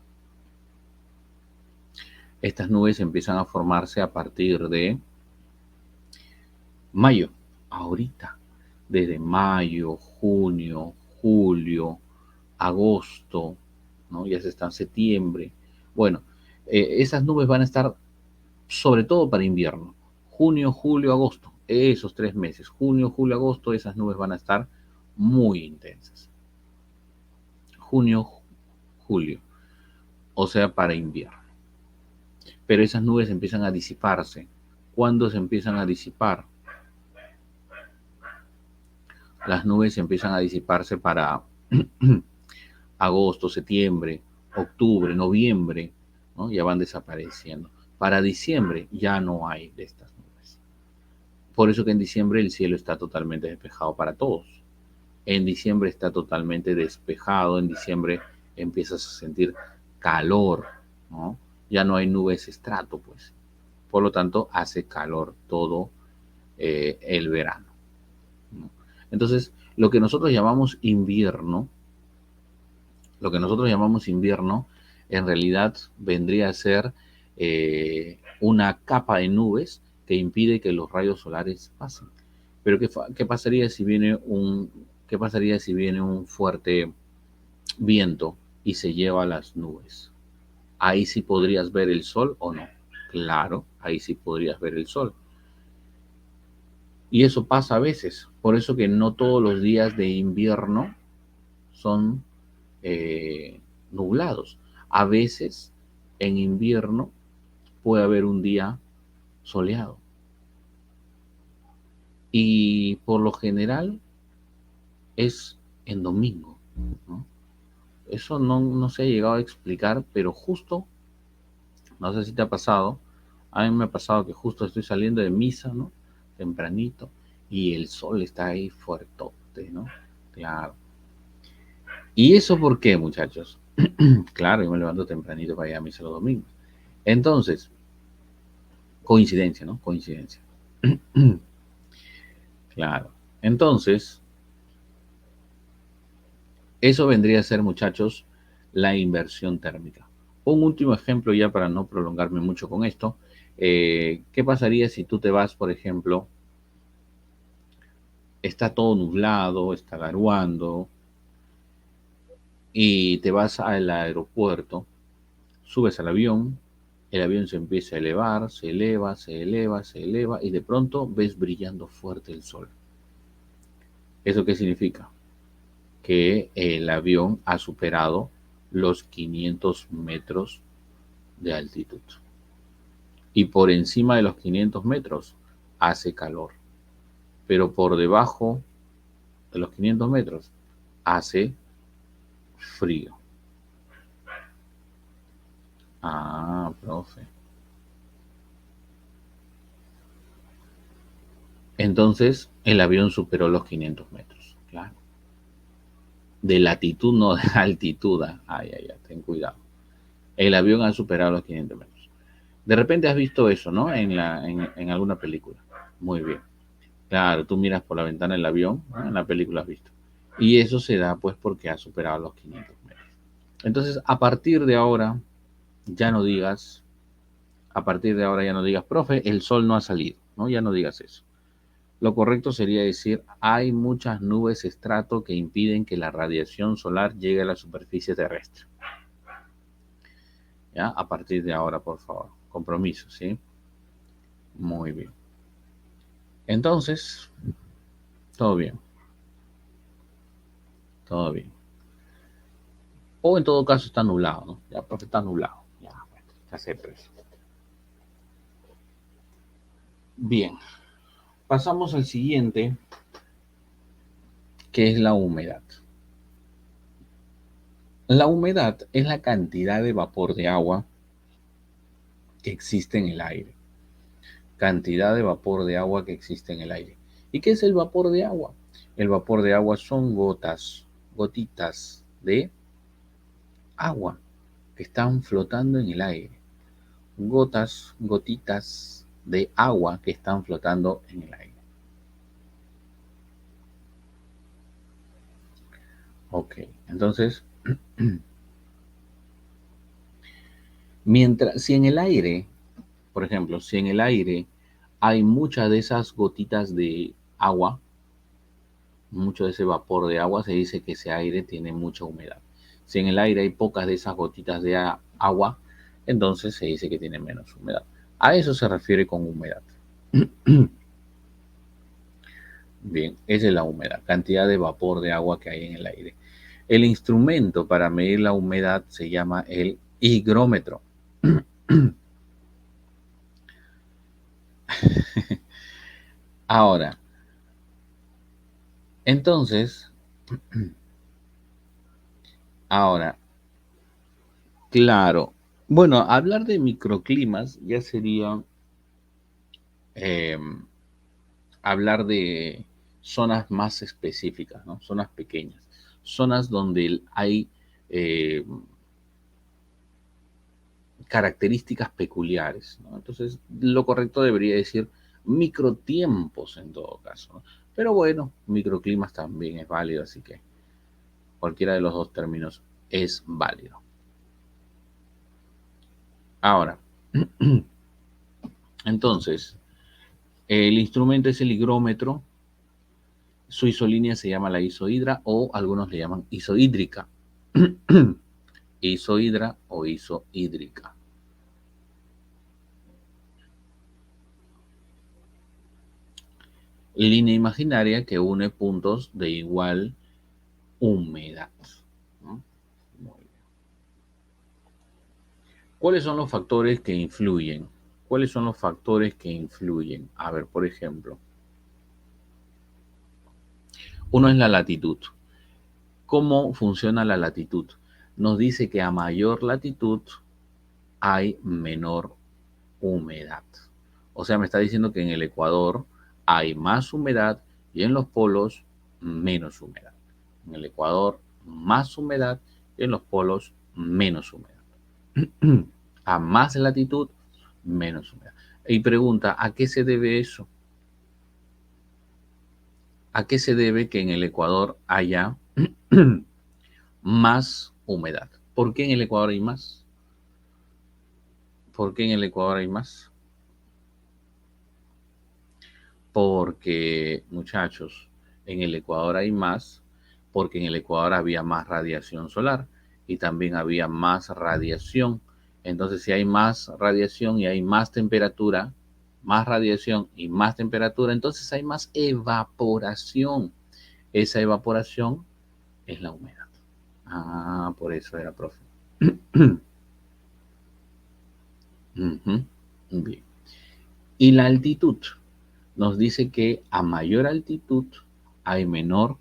Estas nubes empiezan a formarse a partir de mayo, ahorita, desde mayo, junio, julio, agosto, ¿no? Ya se está en septiembre. Bueno, esas nubes van a estar sobre todo para invierno. Junio, julio, agosto, esos 3 meses, junio, julio, agosto, esas nubes van a estar muy intensas. Junio, julio, o sea, para invierno. Pero esas nubes empiezan a disiparse. ¿Cuándo se empiezan a disipar? Las nubes empiezan a disiparse para agosto, septiembre, octubre, noviembre, ¿no? Ya van desapareciendo. Para diciembre ya no hay de estas nubes. Por eso que en diciembre el cielo está totalmente despejado para todos. En diciembre está totalmente despejado, en diciembre empiezas a sentir calor, ¿no? Ya no hay nubes estrato, pues. Por lo tanto, hace calor todo el verano, ¿no? Entonces, lo que nosotros llamamos invierno, en realidad vendría a ser una capa de nubes que impide que los rayos solares pasen. Pero ¿qué pasaría si viene qué pasaría si viene un fuerte viento y se lleva las nubes? Ahí sí podrías ver el sol o no. Claro, ahí sí podrías ver el sol. Y eso pasa a veces. Por eso que no todos los días de invierno son eh, nublados. A veces en invierno puede haber un día soleado. Y por lo general es en domingo, ¿no? Eso no se ha llegado a explicar, pero justo, no sé si te ha pasado, a mí me ha pasado que justo estoy saliendo de misa, ¿no? Tempranito, y el sol está ahí fuertote, ¿no? Claro. ¿Y eso por qué, muchachos? Claro, yo me levanto tempranito para ir a misa los domingos. Entonces, coincidencia, ¿no? Coincidencia. Claro. Entonces, eso vendría a ser, muchachos, la inversión térmica. Un último ejemplo ya para no prolongarme mucho con esto. ¿Qué pasaría si tú te vas, por ejemplo, está todo nublado, está garuando, y te vas al aeropuerto, subes al avión, el avión se empieza a elevar, se eleva, se eleva, se eleva, y de pronto ves brillando fuerte el sol? ¿Eso qué significa? Que el avión ha superado los 500 metros de altitud. Y por encima de los 500 metros hace calor. Pero por debajo de los 500 metros hace frío. Ah, profe. Entonces, el avión superó los 500 metros. Claro. De latitud, no de altitud. Ay, ay, ay, ten cuidado. El avión ha superado los 500 metros. De repente has visto eso, ¿no? En alguna película. Muy bien. Claro, tú miras por la ventana del avión, ¿no? En la película has visto. Y eso se da pues porque ha superado los 500 metros. Entonces, a partir de ahora, ya no digas, profe, el sol no ha salido, ¿no? Ya no digas eso. Lo correcto sería decir, hay muchas nubes estrato que impiden que la radiación solar llegue a la superficie terrestre. ¿Ya? A partir de ahora, por favor. Compromiso, ¿sí? Muy bien. Entonces, todo bien. Todo bien. O en todo caso está nublado, ¿no? Ya, profe, está nublado. Ya, bueno, ya acepto eso. Bien. Pasamos al siguiente, que es la humedad. La humedad es la cantidad de vapor de agua que existe en el aire. Cantidad de vapor de agua que existe en el aire. ¿Y qué es el vapor de agua? El vapor de agua son gotitas de agua que están flotando en el aire. Gotitas de agua que están flotando en el aire. Ok, entonces, si en el aire, por ejemplo, si en el aire hay muchas de esas gotitas de agua, mucho de ese vapor de agua, se dice que ese aire tiene mucha humedad. Si en el aire hay pocas de esas gotitas de agua, entonces se dice que tiene menos humedad. A eso se refiere con humedad. Bien, esa es la humedad, cantidad de vapor de agua que hay en el aire. El instrumento para medir la humedad se llama el higrómetro. Ahora, entonces, ahora, claro, bueno, hablar de microclimas ya sería eh, hablar de zonas más específicas, ¿no? Zonas pequeñas, zonas donde hay eh, características peculiares, ¿no? Entonces, lo correcto debería decir microtiempos en todo caso, ¿no? Pero bueno, microclimas también es válido, así que cualquiera de los dos términos es válido. Ahora, entonces, el instrumento es el higrómetro. Su isolínea se llama la isohidra o algunos le llaman isohídrica. Isohidra o isohídrica. Línea imaginaria que une puntos de igual humedad, ¿no? Muy bien. ¿Cuáles son los factores que influyen? ¿Cuáles son los factores que influyen? A ver, por ejemplo, uno es la latitud. ¿Cómo funciona la latitud? Nos dice que a mayor latitud hay menor humedad. O sea, me está diciendo que en el Ecuador hay más humedad y en los polos menos humedad. En el Ecuador más humedad y en los polos menos humedad. A más latitud, menos humedad. Y pregunta, ¿a qué se debe eso? ¿A qué se debe que en el Ecuador haya más humedad? ¿Por qué en el Ecuador hay más? ¿Por qué en el Ecuador hay más? Porque, muchachos, en el Ecuador hay más, porque en el Ecuador había más radiación solar y también había más radiación. Entonces, si hay más radiación y hay más temperatura, más radiación y más temperatura, entonces hay más evaporación. Esa evaporación es la humedad. Ah, por eso era, profe. Ujú. Bien. Y la altitud nos dice que a mayor altitud hay menor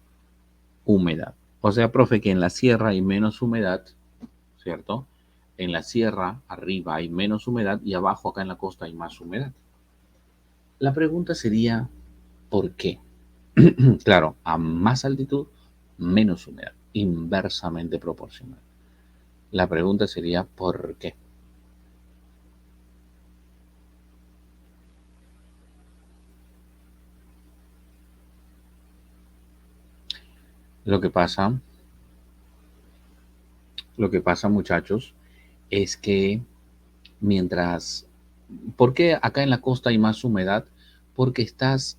humedad. O sea, profe, que en la sierra hay menos humedad, ¿cierto? En la sierra arriba hay menos humedad y abajo acá en la costa hay más humedad. La pregunta sería, ¿Por qué? Claro, a más altitud, menos humedad, inversamente proporcional. La pregunta sería, ¿por qué? Lo que pasa, lo que pasa, muchachos, es que mientras, ¿por qué acá en la costa hay más humedad? Porque estás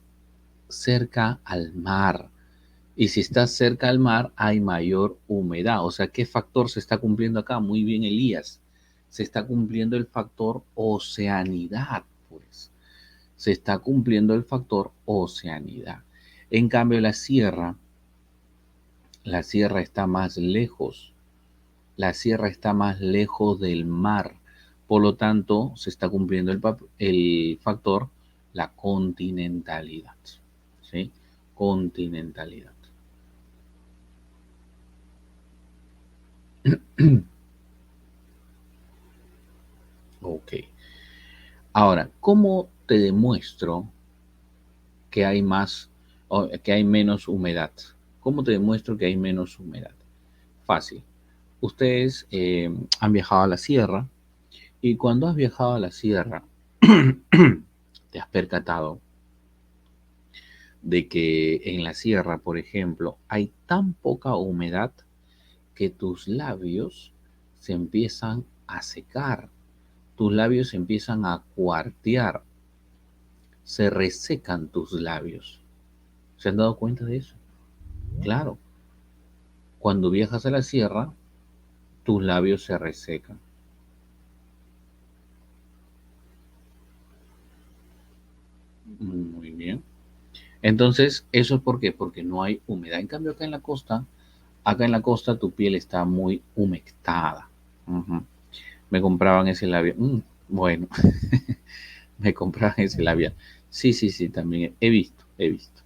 cerca al mar. Y si estás cerca al mar, hay mayor humedad. O sea, ¿qué factor se está cumpliendo acá? Muy bien, Elías. Se está cumpliendo el factor oceanidad, pues. Se está cumpliendo el factor oceanidad. En cambio, la sierra está más lejos. La sierra está más lejos del mar. Por lo tanto, se está cumpliendo el factor, la continentalidad. ¿Sí? Continentalidad. Ok. Ahora, ¿cómo te demuestro que hay más o que hay menos humedad? ¿Cómo te demuestro que hay menos humedad? Fácil. Ustedes han viajado a la sierra y cuando has viajado a la sierra te has percatado de que en la sierra, por ejemplo, hay tan poca humedad que tus labios se empiezan a secar, tus labios se empiezan a cuartear, se resecan tus labios. ¿Se han dado cuenta de eso? Claro, cuando viajas a la sierra, tus labios se resecan. Muy bien. Entonces, ¿eso es por qué? Porque no hay humedad. En cambio, acá en la costa tu piel está muy humectada. Ujú. Me compraban ese labial. Bueno, me compraban ese labial. Sí, sí, sí, también he visto, he visto.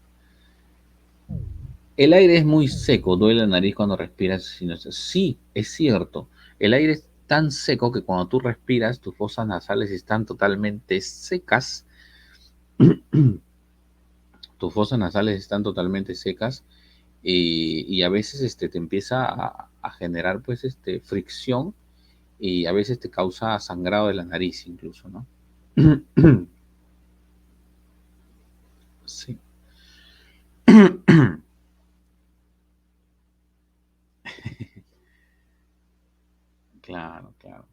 El aire es muy seco, duele la nariz cuando respiras. Sí, es cierto. El aire es tan seco que cuando tú respiras, tus fosas nasales están totalmente secas. Tus fosas nasales están totalmente secas y a veces te empieza a generar pues fricción y a veces te causa sangrado de la nariz incluso, ¿no? Sí, claro, claro.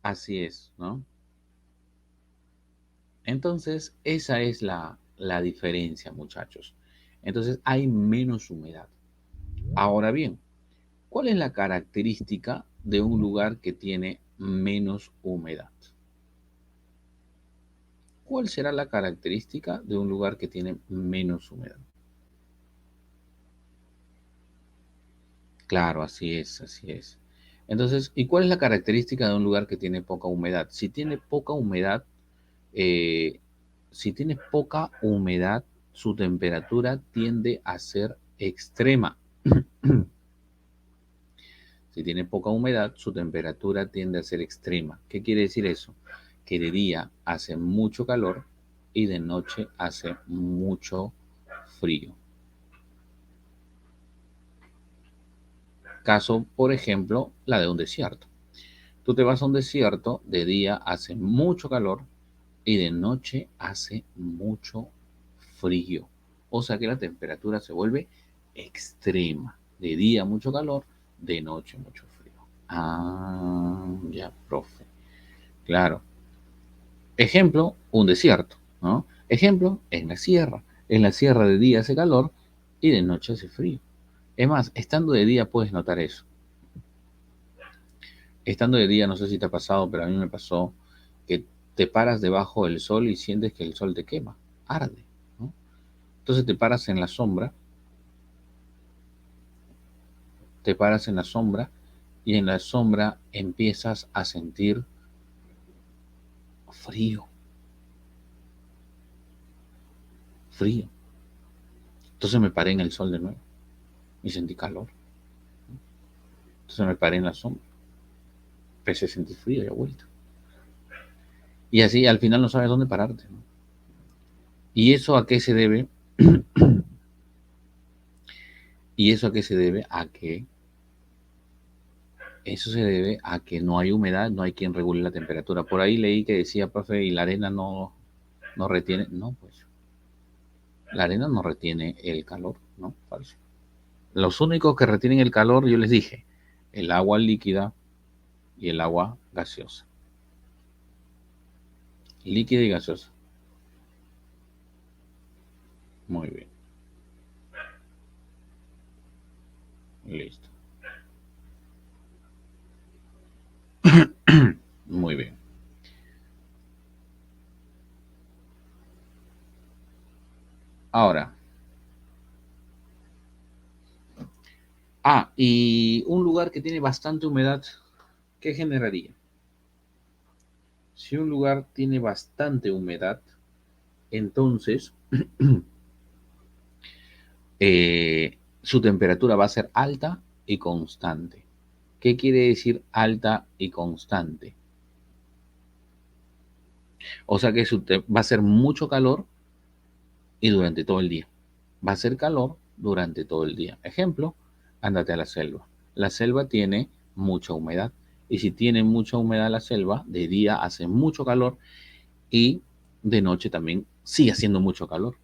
Así es, ¿no? Entonces, esa es la diferencia, muchachos. Entonces, hay menos humedad. Ahora bien, ¿cuál es la característica de un lugar que tiene menos humedad? ¿Cuál será la característica de un lugar que tiene menos humedad? Claro, así es, así es. Entonces, ¿y cuál es la característica de un lugar que tiene poca humedad? Eh, si tiene poca humedad, su temperatura tiende a ser extrema. Si tiene poca humedad, su temperatura tiende a ser extrema. ¿Qué quiere decir eso? Que de día hace mucho calor y de noche hace mucho frío. Caso, por ejemplo, la de un desierto. Tú te vas a un desierto, de día hace mucho calor y de noche hace mucho frío. O sea que la temperatura se vuelve extrema. De día mucho calor, de noche mucho frío. Ah, ya, profe. Claro. Ejemplo, un desierto, ¿no? Ejemplo, en la sierra. En la sierra de día hace calor y de noche hace frío. Es más, estando de día puedes notar eso. Estando de día, no sé si te ha pasado, pero a mí me pasó que te paras debajo del sol y sientes que el sol te quema, arde, ¿no? Entonces te paras en la sombra y en la sombra empiezas a sentir frío, frío. Entonces me paré en el sol de nuevo y sentí calor. Entonces me paré en la sombra, empecé a sentir frío y a vuelta. Y así al final no sabes dónde pararte, ¿no? ¿Y eso a qué se debe? ¿Y eso a qué se debe? Eso se debe a que no hay humedad, no hay quien regule la temperatura. Por ahí leí que decía, profe, y la arena no retiene. No, pues la arena no retiene el calor, ¿no? Falso. Los únicos que retienen el calor, yo les dije, el agua líquida y el agua gaseosa. Líquida y gaseosa. Muy bien. Listo. Muy bien. Ahora. Y un lugar que tiene bastante humedad, ¿qué generaría? Si un lugar tiene bastante humedad, entonces su temperatura va a ser alta y constante. ¿Qué quiere decir alta y constante? O sea que va a ser mucho calor y durante todo el día. Va a ser calor durante todo el día. Ejemplo, ándate a la selva. La selva tiene mucha humedad. Y si tiene mucha humedad la selva, de día hace mucho calor y de noche también sigue haciendo mucho calor.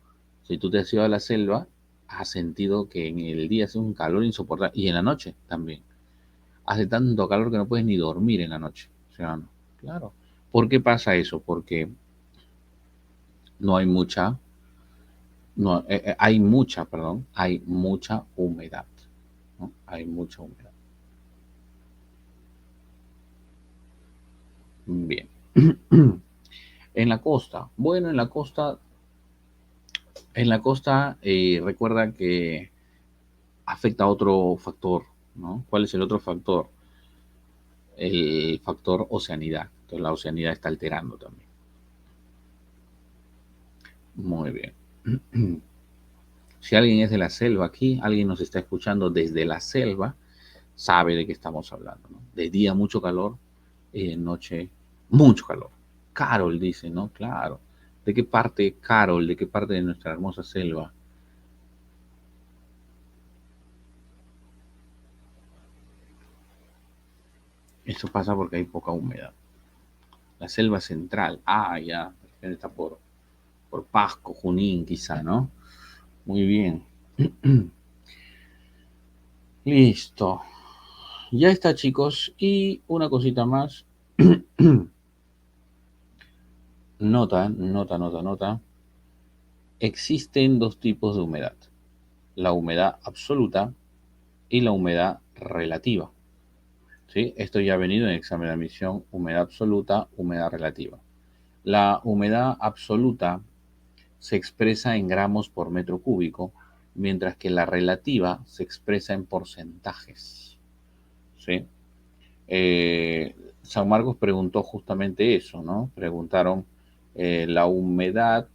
Si tú te has ido a la selva, has sentido que en el día hace un calor insoportable y en la noche también. Hace tanto calor que no puedes ni dormir en la noche. O sea, no. Claro. ¿Por qué pasa eso? Porque no hay mucha, no, hay mucha humedad. ¿No? Hay mucha humedad. Bien. En la costa, bueno, en la costa recuerda que afecta a otro factor, ¿no? ¿Cuál es el otro factor? El factor oceanidad. Entonces la oceanidad está alterando también. Muy bien. Si alguien es de la selva aquí, alguien nos está escuchando desde la selva, sabe de qué estamos hablando, ¿no? De día mucho calor y de noche mucho calor. Carol dice, ¿no? Claro. ¿De qué parte, Carol, de qué parte de nuestra hermosa selva? Eso pasa porque hay poca humedad. La selva central, ya, está por Pasco, Junín, quizá, ¿no? Muy bien. Listo. Ya está, chicos. Y una cosita más. Nota. Existen dos tipos de humedad. La humedad absoluta y la humedad relativa. ¿Sí? Esto ya ha venido en examen de admisión. Humedad absoluta, humedad relativa. La humedad absoluta se expresa en gramos por metro cúbico, mientras que la relativa se expresa en porcentajes. ¿Sí? San Marcos preguntó justamente eso, ¿no? Preguntaron la humedad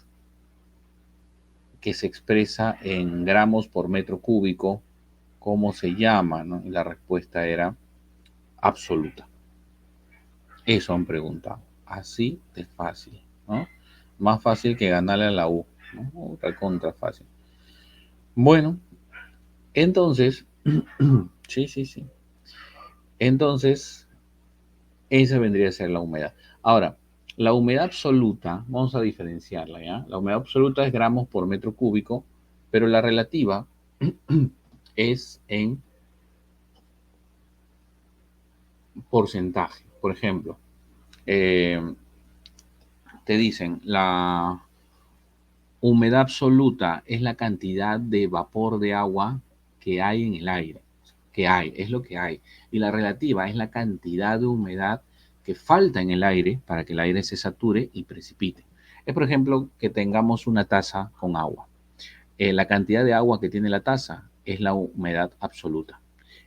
que se expresa en gramos por metro cúbico, ¿cómo se llama? ¿No? Y la respuesta era absoluta. Eso han preguntado. Así de fácil, ¿no? Más fácil que ganarle a la U, ¿no? Contra fácil. Bueno, entonces, sí. Entonces, esa vendría a ser la humedad. Ahora, la humedad absoluta, vamos a diferenciarla, ¿ya? La humedad absoluta es gramos por metro cúbico, pero la relativa es en porcentaje. Por ejemplo, eh, te dicen la humedad absoluta es la cantidad de vapor de agua que hay en el aire. Que hay, es lo que hay. Y la relativa es la cantidad de humedad que falta en el aire para que el aire se sature y precipite. Es, por ejemplo, que tengamos una taza con agua. La cantidad de agua que tiene la taza es la humedad absoluta.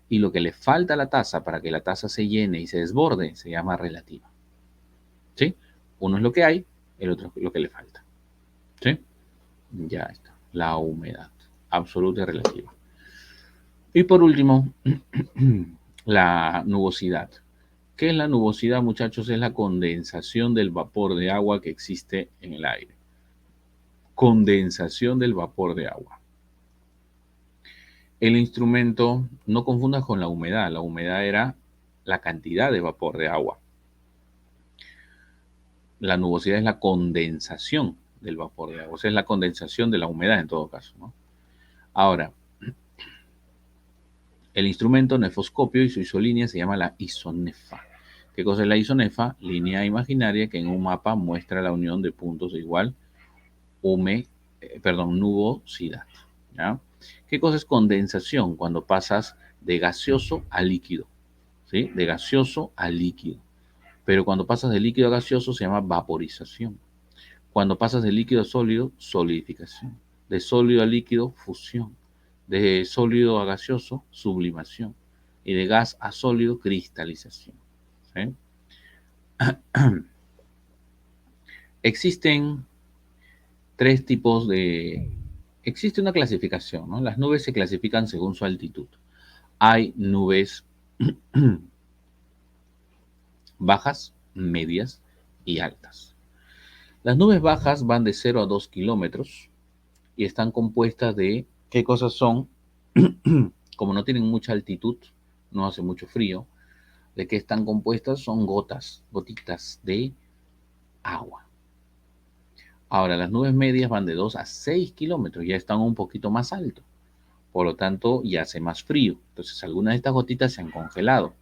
Y lo que le falta a la taza para que la taza se llene y se desborde se llama relativa. ¿Sí? Uno es lo que hay, el otro es lo que le falta. ¿Sí? Ya está. La humedad absoluta y relativa. Y por último, la nubosidad. ¿Qué es la nubosidad, muchachos? Es la condensación del vapor de agua que existe en el aire. condensación del vapor de agua. El instrumento, no confundas con la humedad era la cantidad de vapor de agua. La nubosidad es la condensación del vapor de agua, o sea, es la condensación de la humedad en todo caso, ¿no? Ahora, el instrumento nefoscopio y su isolínea se llama la isonefa. ¿Qué cosa es la isonefa? Línea imaginaria que en un mapa muestra la unión de puntos de igual nubosidad. ¿Ya? ¿Qué cosa es condensación? Cuando pasas de gaseoso a líquido, ¿sí? De gaseoso a líquido. Pero cuando pasas de líquido a gaseoso se llama vaporización. Cuando pasas de líquido a sólido, solidificación. De sólido a líquido, fusión. De sólido a gaseoso, sublimación. Y de gas a sólido, cristalización. ¿Sí? Existen tres tipos de... Existe una clasificación, ¿no? Las nubes se clasifican según su altitud. Hay nubes bajas, medias y altas. Las nubes bajas van de 0 a 2 kilómetros y están compuestas de... ¿Qué cosas son? Como no tienen mucha altitud, no hace mucho frío, ¿de qué están compuestas? Son gotas, gotitas de agua. Ahora, las nubes medias van de 2 a 6 kilómetros, ya están un poquito más alto. Por lo tanto, ya hace más frío. Entonces, algunas de estas gotitas se han congelado.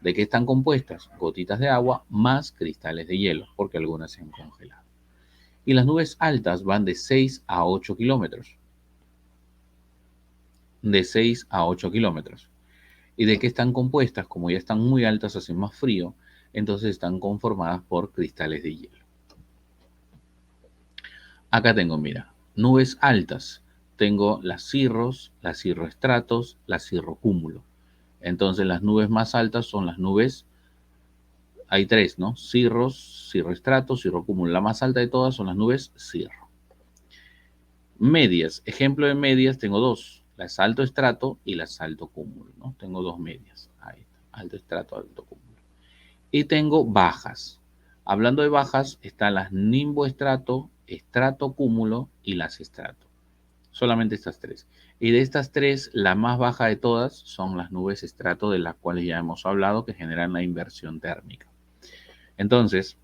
¿De qué están compuestas? Gotitas de agua más cristales de hielo, porque algunas se han congelado. Y las nubes altas van de 6 a 8 kilómetros. De 6 a 8 kilómetros. ¿Y de qué están compuestas? Como ya están muy altas, hace más frío, entonces están conformadas por cristales de hielo. Acá tengo, mira, nubes altas. Tengo las cirroestratos, las cirrocúmulo. Entonces las nubes más altas son las nubes, hay tres, ¿no? Cirroestratos, cirrocúmulo. La más alta de todas son las nubes cirro. Medias, ejemplo de medias, tengo dos, las alto estrato y las alto cúmulo, ¿no? Tengo dos medias, ahí está, alto estrato, alto cúmulo. Y tengo bajas. Hablando de bajas, están las nimboestrato, estrato cúmulo y las estrato. Solamente estas tres. Y de estas tres, la más baja de todas son las nubes estrato, de las cuales ya hemos hablado, que generan la inversión térmica. Entonces,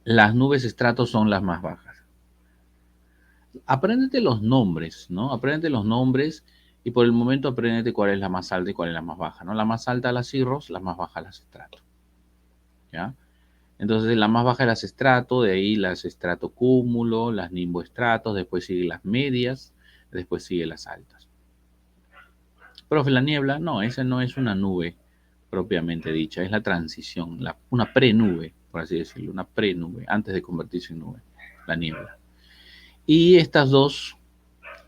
las nubes estrato son las más bajas. Apréndete los nombres, ¿no? Apréndete los nombres y por el momento apréndete cuál es la más alta y cuál es la más baja, ¿no? La más alta las cirros, la más baja las estrato. ¿Ya? Entonces, la más baja es las estrato, de ahí las estrato cúmulo, las nimboestratos, después siguen las medias, después siguen las altas. Profe, la niebla, no, esa no es una nube propiamente dicha, es la transición, una prenube, por así decirlo, una prenube, antes de convertirse en nube, la niebla. Y estas dos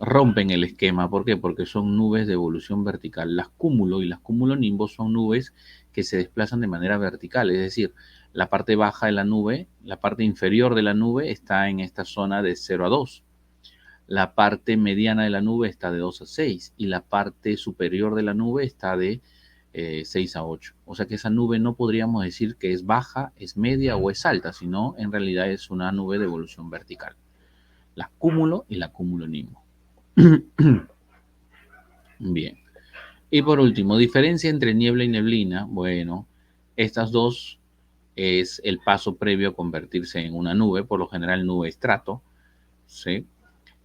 rompen el esquema, ¿por qué? Porque son nubes de evolución vertical. Las cúmulo y las cumulonimbos son nubes que se desplazan de manera vertical, es decir, la parte baja de la nube, la parte inferior de la nube está en esta zona de 0 a 2. La parte mediana de la nube está de 2 a 6 y la parte superior de la nube está de 6 a 8. O sea que esa nube no podríamos decir que es baja, es media o es alta, sino en realidad es una nube de evolución vertical. La cúmulo y la cumulonimbo. Bien. Y por último, diferencia entre niebla y neblina. Bueno, estas dos es el paso previo a convertirse en una nube, por lo general nube estrato, ¿sí?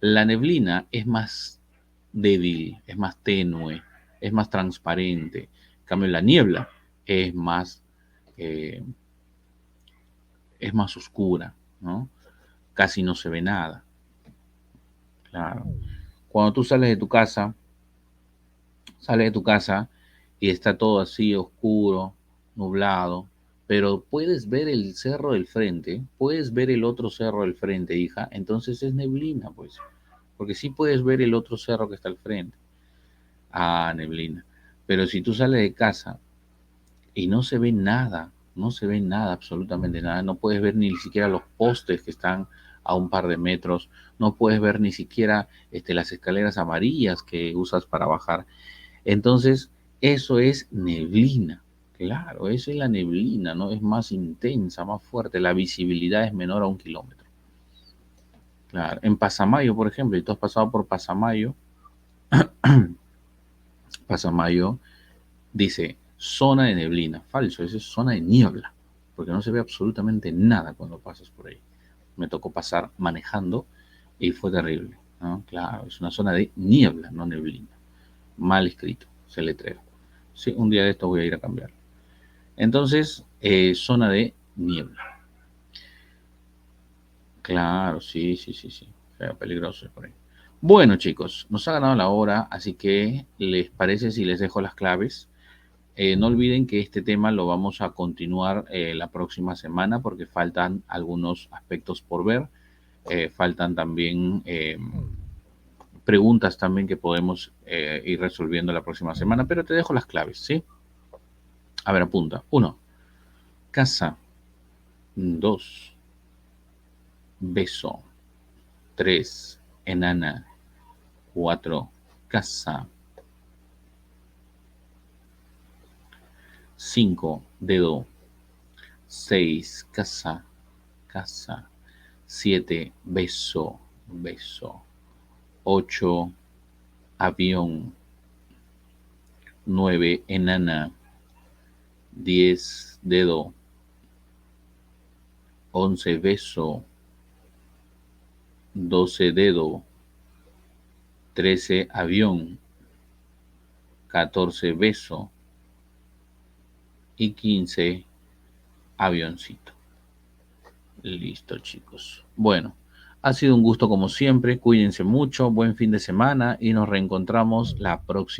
La neblina es más débil, es más tenue, es más transparente. En cambio, la niebla eh, es más oscura, ¿no? Casi no se ve nada. Claro. Cuando tú sales de tu casa y está todo así oscuro, nublado, pero puedes ver el cerro del frente, puedes ver el otro cerro del frente, hija, entonces es neblina, pues, porque sí puedes ver el otro cerro que está al frente. Ah, neblina. Pero si tú sales de casa y no se ve nada, no se ve nada, absolutamente nada, no puedes ver ni siquiera los postes que están a un par de metros, no puedes ver ni siquiera las escaleras amarillas que usas para bajar. Entonces, eso es neblina. Claro, eso es la neblina, ¿no? Es más intensa, más fuerte. La visibilidad es menor a 1 kilómetro. Claro. En Pasamayo, por ejemplo, y tú has pasado por Pasamayo, Pasamayo dice zona de neblina. Falso, eso es zona de niebla, porque no se ve absolutamente nada cuando pasas por ahí. Me tocó pasar manejando y fue terrible, ¿no? Claro, es una zona de niebla, no neblina. Mal escrito, ese letrero. Sí, un día de esto voy a ir a cambiar. Entonces, zona de niebla. Claro, sí, sí, sí, sí. Feo, peligroso por ahí. Bueno, chicos, nos ha ganado la hora, así que ¿les parece si les dejo las claves? No olviden que este tema lo vamos a continuar la próxima semana porque faltan algunos aspectos por ver. Faltan también preguntas también que podemos ir resolviendo la próxima semana, pero te dejo las claves, ¿sí? A ver, apunta. Uno, casa. Dos, beso. Tres, enana. Cuatro, casa. Cinco, dedo. Seis, casa, casa. Siete, beso, beso. Ocho, avión. Nueve, enana. 10, dedo. 11, beso. 12, dedo. 13, avión. 14, beso. Y 15, avioncito. Listo, chicos. Bueno, ha sido un gusto como siempre. Cuídense mucho. Buen fin de semana y nos reencontramos la próxima.